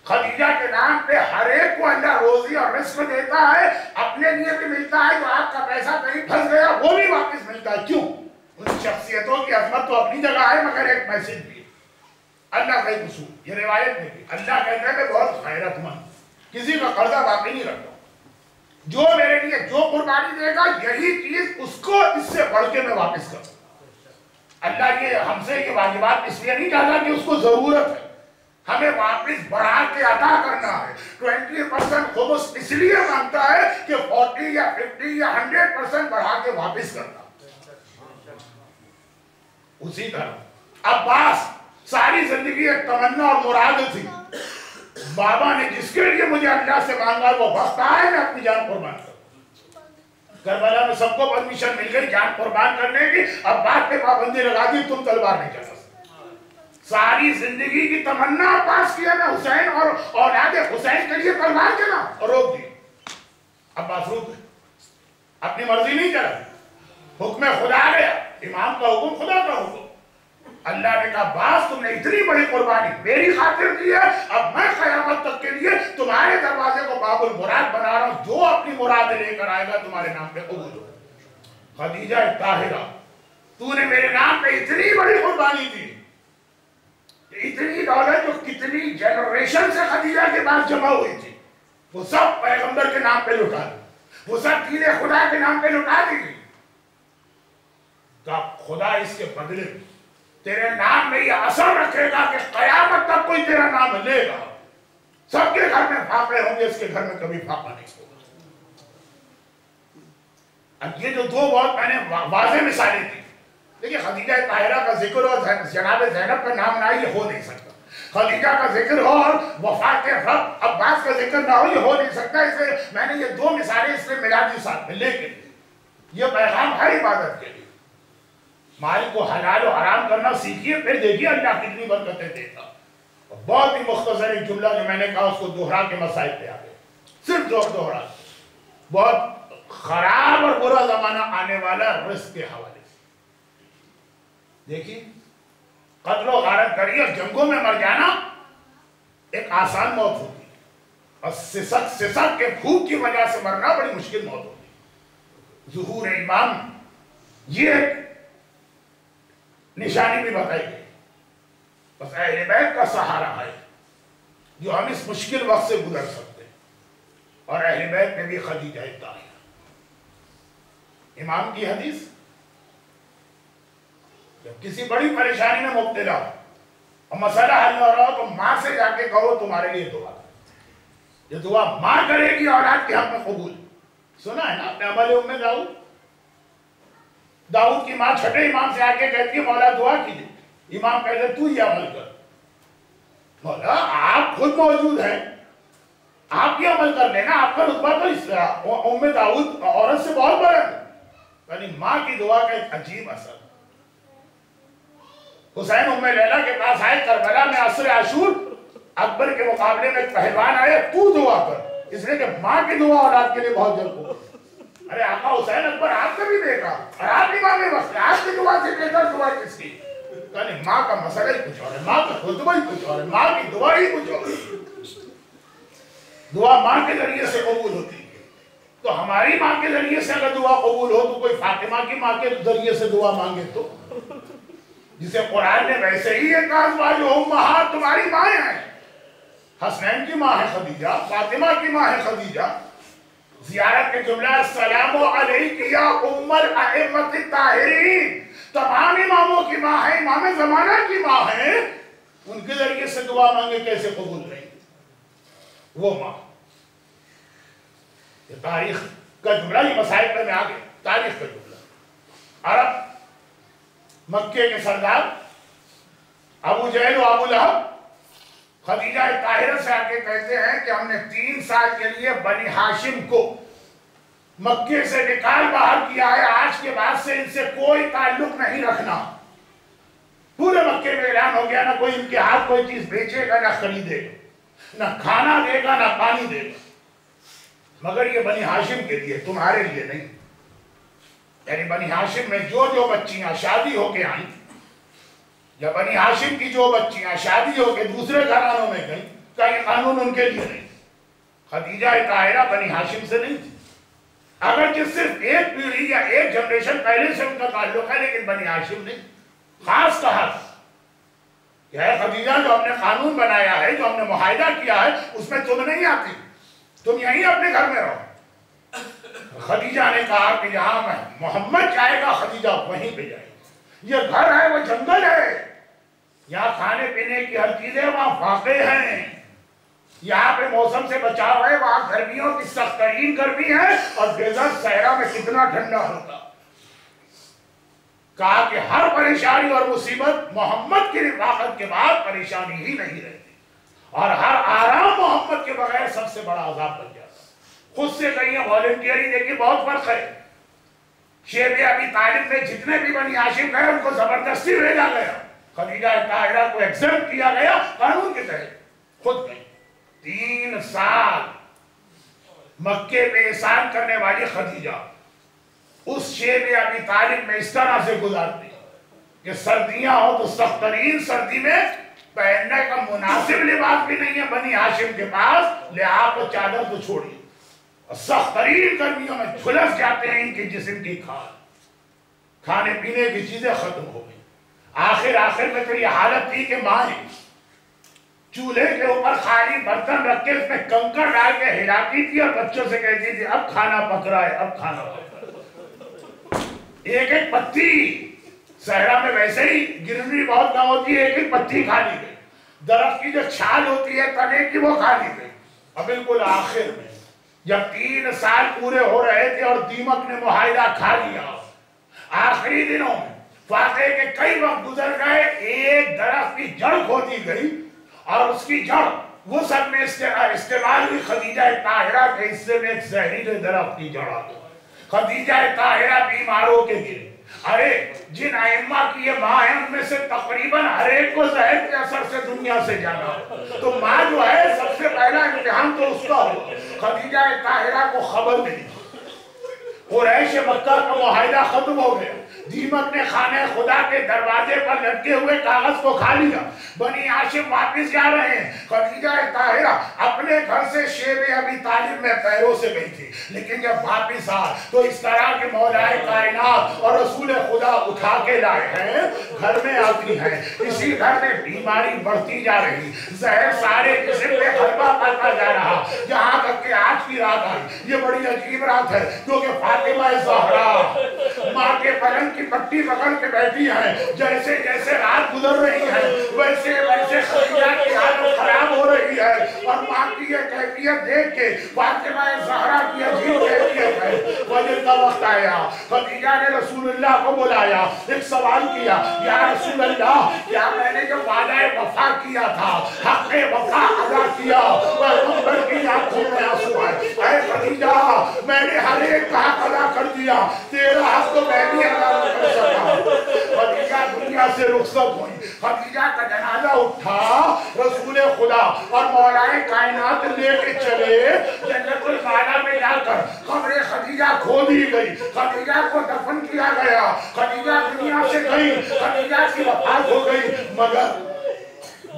خدیجہ کے نام پہ ہر ایک کو اللہ روزی اور رزق دیتا ہے، اپنے لیے بھی ملتا ہے، جو آپ کا پیسہ کہیں پھنس گیا وہ بھی واپس ملتا ہے. کیوں؟ ان شخصیتوں کی عظمت تو اپنی جگہ ہے، مگر ایک میسج بھی ہے. اللہ کا ایک اصول، یہ روایت میں بھی اللہ کہتا ہے میں بہت خیرت مند، کسی کا قرضہ باقی نہیں رکھتا. جو میرے لیے جو قربانی دے گا یہی چیز اس کو اس سے بڑھ کے میں واپس کروں. اللہ یہ ہم سے یہ واجبات اس لیے نہیں چاہتا کہ اس کو ضرورت ہے، ہمیں واپس بڑھا کے ادا کرنا ہے. 20% خمس اس لیے مانگتا ہے کہ 40 یا 50 یا 100% بڑھا کے واپس کرنا. اسی طرح عباس ساری زندگی ایک تمنا اور مراد تھی. بابا نے جس کے لیے مجھے اللہ سے مانگا وہ وقت آئے میں اپنی جان قربان کروں. کربلا میں سب کو پرمیشن مل گئی جان قربان کرنے کی. عباس پہ پابندی لگا دی، تم تلوار نہیں چلا سکتے. ساری زندگی کی تمنا عباس کیا میں حسین اور اولاد حسین کے لیے تلوار چلا اور روک دی. عباس روک گئے، اپنی مرضی نہیں چلا، حکم خدا گیا. امام کا حکم خدا کا حکم. اللہ نے کہا عباس تم نے اتنی بڑی قربانی میری خاطر کی ہے، اب میں قیامت تک کے لیے تمہارے دروازے کو باب المراد بنا رہا ہوں، جو اپنی مراد لے کر آئے گا تمہارے نام پہ قبول ہو. خدیجہ طاہرہ تو نے میرے نام پہ اتنی بڑی قربانی دی، اتنی دولت جو کتنی جنریشن سے خدیجہ کے پاس جمع ہوئی تھی وہ سب پیغمبر کے نام پہ لٹا دی، وہ سب دین خدا کے نام پہ لٹا دی گئی. کہ خدا اس کے بدلے تیرے نام میں یہ اثر رکھے گا کہ قیامت تک کوئی تیرا نام لے گا. سب کے گھر میں فاقے ہوں گے، اس کے گھر میں کبھی فاقہ نہیں ہوگا. اب یہ جو دو بہت میں نے واضح مثالیں تھی. دیکھیں خدیجہ طاہرہ کا ذکر ہو، جناب زینب کا نام نہ ہو، یہ ہو نہیں سکتا. خدیجہ کا ذکر ہو اور وفات رب عباس کا ذکر نہ ہو، یہ ہو نہیں سکتا. اس لیے میں نے یہ دو مثالیں اس میں ملا دی ساتھ میں. لیکن یہ پیغام ہے عبادت کے لیے. مال کو حلال و حرام کرنا سیکھیے، پھر دیکھیے اللہ کتنی برکتیں دیتا. بہت ہی مختصر ایک جملہ جو میں نے کہا اس کو دوہرا کے مسائل پہ آ گئے، صرف دوہرا. بہت خراب اور برا زمانہ آنے والا رزق کے حوالے سے. دیکھیے قتل و غارت کری اور جنگوں میں مر جانا ایک آسان موت ہوتی ہے، اور سسک کے بھوک کی وجہ سے مرنا بڑی مشکل موت ہوتی ہے. ظہور ایمان یہ ایک نشانی بھی بتائی گئی. بس اہل بیت کا سہارا ہے جو ہم اس مشکل وقت سے گزر سکتے ہیں. اور اہل بیت میں بھی خدیجہ طاہرہ. امام کی حدیث، جب کسی بڑی پریشانی میں مبتلا ہو اور مسئلہ حل نہ ہو رہا ہو تو ماں سے جا کے کہو تمہارے لیے دعا. یہ دعا ماں کرے گی اولاد کے حق میں قبول. سنا ہے نا اپنے عمل ام داؤد. داؤد کی ماں چھٹے امام سے آ کے کہتی ہے مولا دعا کیجئے. امام کہتے تو یہ عمل کر. مولا آپ خود موجود ہیں، آپ یہ عمل کر لینا، آپ کا رتبہ تو ام داؤد عورت سے بہت بڑا ہے. یعنی ماں کی دعا کا ایک عجیب اثر. حسین ام لیلہ کے پاس آئے کربلا میں عصر عاشور، اکبر کے مقابلے میں ایک پہلوان آئے، تو دعا کر، اس لیے کہ ماں کی دعا اولاد کے لیے بہت جلد ہو. ارے آقا حسین اکبر آپ نے بھی دیکھا اور آپ امام وقت آپ کی دعا سے بہتر دعا کس کی؟ یعنی ماں کا مسئلہ ہی کچھ اور ہے، ماں کا خطبہ ہی کچھ اور ہے، ماں کی دعا ہی کچھ اور ہے. دعا ماں کے ذریعے سے قبول ہوتی ہے. تو ہماری ماں کے ذریعے سے اگر دعا قبول ہو تو کوئی فاطمہ کی ماں کے ذریعے سے دعا مانگے تو، جسے قرآن نے ویسے ہی ایک ازواج امہات تمہاری مائیں ہیں. حسنین کی ماں ہے خدیجہ، فاطمہ کی ماں ہے خدیجہ. زیارت کے جملہ السلام علیک یا ام الائمۃ الطاہرین، تمام اماموں کی ماں ہے، امام زمانہ کی ماں ہے. ان کے ذریعے سے دعا مانگے کیسے قبول نہیں؟ وہ ماں. یہ تاریخ کا جملہ، یہ مسائل پہ میں آگے تاریخ کا جملہ. عرب مکے کے سردار ابو جہل و ابو لہب خدیجہ طاہرہ سے آ کے کہتے ہیں کہ ہم نے 3 سال کے لیے بنی ہاشم کو مکے سے نکال باہر کیا ہے، آج کے بعد سے ان سے کوئی تعلق نہیں رکھنا. پورے مکے میں اعلان ہو گیا، نہ کوئی ان کے ہاتھ کوئی چیز بیچے گا، نہ خریدے گا، نہ کھانا دے گا، نہ پانی دے گا، مگر یہ بنی ہاشم کے لیے، تمہارے لیے نہیں. یعنی بنی ہاشم میں جو جو بچیاں شادی ہو کے آئیں یا بنی ہاشم کی جو بچیاں شادی ہو کے دوسرے گھرانوں میں گئیں کا یہ قانون ان کے لیے نہیں. خدیجہ طاہرہ بنی ہاشم سے نہیں تھی، اگرچہ صرف ایک پیڑھی یا ایک جنریشن پہلے سے ان کا تعلق ہے، لیکن بنی ہاشم نہیں. خاص کہا کہ ہے خدیجہ جو ہم نے قانون بنایا ہے، جو ہم نے معاہدہ کیا ہے، اس میں تم نہیں آتی، تم یہیں اپنے گھر میں رہو. خدیجہ نے کہا کہ جہاں میں محمد جائے گا خدیجہ وہیں پہ جائے گی. یہ گھر ہے، وہ جنگل ہے، یہاں کھانے پینے کی ہر چیزیں وہاں واقع ہیں، یہاں پہ موسم سے بچاؤ ہے، وہاں گرمیوں کی سخت ترین گرمی ہے اور ڈیزرٹ صحرا میں کتنا ٹھنڈا ہوتا. کہا کہ ہر پریشانی اور مصیبت محمد کی رفاقت کے بعد پریشانی ہی نہیں رہتی، اور ہر آرام محمد کے بغیر سب سے بڑا عذاب بن جاتا. خود سے کہیں والنٹیئری دیکھیے بہت فرق ہے. شیب ابی طالب میں جتنے بھی بنی ہاشم گئے ان کو زبردستی بھیجا گیا، خدیجہ طاہرہ کو ایگزمپٹ کیا گیا قانون کے تحت. خود گئی 3 سال مکے پہ احسان کرنے والی خدیجہ اس شیب ابی طالب میں اس طرح سے گزارتی کہ سردیاں ہو تو سخت ترین سردی میں پہننے کا مناسب لباس بھی نہیں ہے بنی ہاشم کے پاس، لحاف و چادر تو چھوڑی، سخت ترین گرمیوں میں جھلس جاتے ہیں ان کے جسم کی کھانے پینے کی چیزیں ختم ہو گئی. آخر میں تو یہ حالت تھی کہ مائیں چولہے کے اوپر خالی برتن رکھ کے اس میں کنکر ڈال کے ہلاتی تھی اور بچوں سے کہتی تھی اب کھانا پک رہا ہے، اب کھانا پک رہا ہے. ایک ایک پتی، صحرا میں ویسے ہی گرینری بہت کم ہوتی ہے، ایک ایک پتی کھا لی گئی. درخت کی جو چھال ہوتی ہے تنے کی وہ کھا لی گئی. اور بالکل آخر میں جب 3 سال پورے ہو رہے تھے اور دیمک نے معاہدہ کھا لیا، آخری دنوں میں واقعے کے کئی وقت گزر گئے، ایک درخت کی جڑ کھودی گئی اور اس کی جڑ وسط میں استعمال ہوئی. خدیجہ طاہرہ کے حصے میں ایک زہریلے درخت کی جڑ آ گئی. خدیجہ طاہرہ بیمار ہو کے گرے. ارے جن ائمہ کی یہ ماں ہے ان میں سے تقریباً ہر ایک کو زہر کے اثر سے دنیا سے جانا، تو ماں جو ہے سب سے پہلا امتحان تو اس کا ہوا. خدیجہ طاہرہ کو خبر ملی قریش مکہ کا معاہدہ ختم ہو گیا. دیمک نے خانہ خدا کے دروازے پر لٹکے ہوئے کاغذ کو کھا لیا. بنی ہاشم واپس جا رہے ہیں. خدیجہ طاہرہ اپنے گھر سے شیب ابی طالب میں پیروں سے گئی تھی، لیکن جب واپس آ تو اس طرح کے مولا کائنات اور رسول خدا اٹھا کے لائے ہیں، گھر میں آتی ہیں. اسی گھر میں بیماری بڑھتی جا رہی، زہر سارے جسم پہ غلبہ کرتا جا رہا، یہاں تک کہ آج کی رات آئی. یہ بڑی عجیب رات ہے کیونکہ فاطمہ زہرا ماں کے پلنگ کی پٹی پکڑ کے بیٹھی ہیں. جیسے جیسے رات گزر رہی ہے ویسے ویسے خدیجہ کی حالت خراب ہو رہی ہے، اور ماں کی یہ کیفیت دیکھ کے فاطمہ زہرا کی عجیب کیفیت ہے. فجر کا وقت آیا، خدیجہ نے رسول اللہ کو بلایا، ایک سوال کیا، یا رسول اللہ کیا میں نے جو وعدہ وفا کیا تھا حق وفا ادا کیا؟ پیغمبر کی آنکھوں میں آنسو آئے. اے خدیجہ میں نے ہر ایک کا حق ادا کر دیا، تیرا حق تو میں بھی ادا کر سکا. خدیجہ دنیا سے رخصت ہوئی. خدیجہ کا جنازہ اٹھا، رسول خدا اور مولا کائنات لے کے چلے جنت المعلا میں جا کر قبر خدیجہ کھودی گئی. خدیجہ کو دفن کیا گیا. خدیجہ دنیا سے گئی، خدیجہ کی وفات ہو گئی. مگر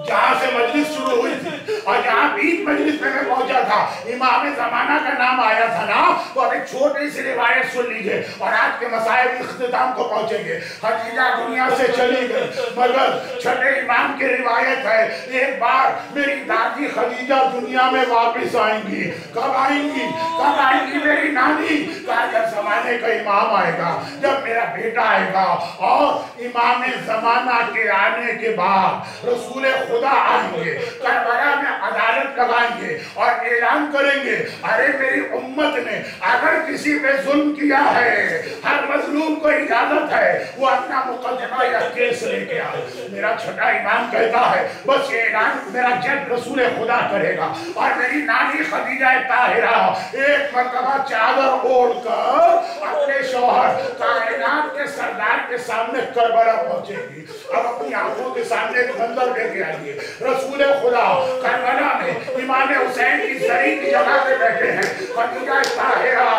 جہاں سے مجلس شروع ہوئی تھی اور جہاں بیچ مجلس میں پہنچا تھا امام زمانہ کا نام آیا تھا نا، تو اب ایک چھوٹی سی روایت سن لیجئے اور آج کے مسائل اختتام کو پہنچیں گے. خدیجہ دنیا سے چلی گئی، مگر چھٹے امام کی روایت ہے ایک بار میری دادی خدیجہ دنیا میں واپس آئیں گی. کب آئیں گی؟ کب آئیں گی میری نانی؟ کہا جب زمانے کا امام آئے گا، جب میرا بیٹا آئے گا. اور امام زمانہ کے آنے کے بعد رسول خدا آئیں گے، کربلا میں عدالت لگائیں گے اور اعلان کریں گے ارے میری امت نے اگر کسی پہ ظلم کیا ہے، ہر مظلوم کو اجازت ہے وہ اپنا مقدمہ یا کیس لے کے آئے. میرا چھٹا امام کہتا ہے بس یہ اعلان میرا جج رسول خدا کرے گا، اور میری نانی خدیجہ طاہرہ ایک مرتبہ چادر اوڑھ کر اپنے شوہر کائنات کے سردار کے سامنے کربلا پہنچے گی. اب اپنی آنکھوں کے سامنے ایک منظر لے کے آئیے. رسول خدا کربلا میں امام حسین کی زری کی جگہ پہ بیٹھے ہیں. خدیجہ طاہرہ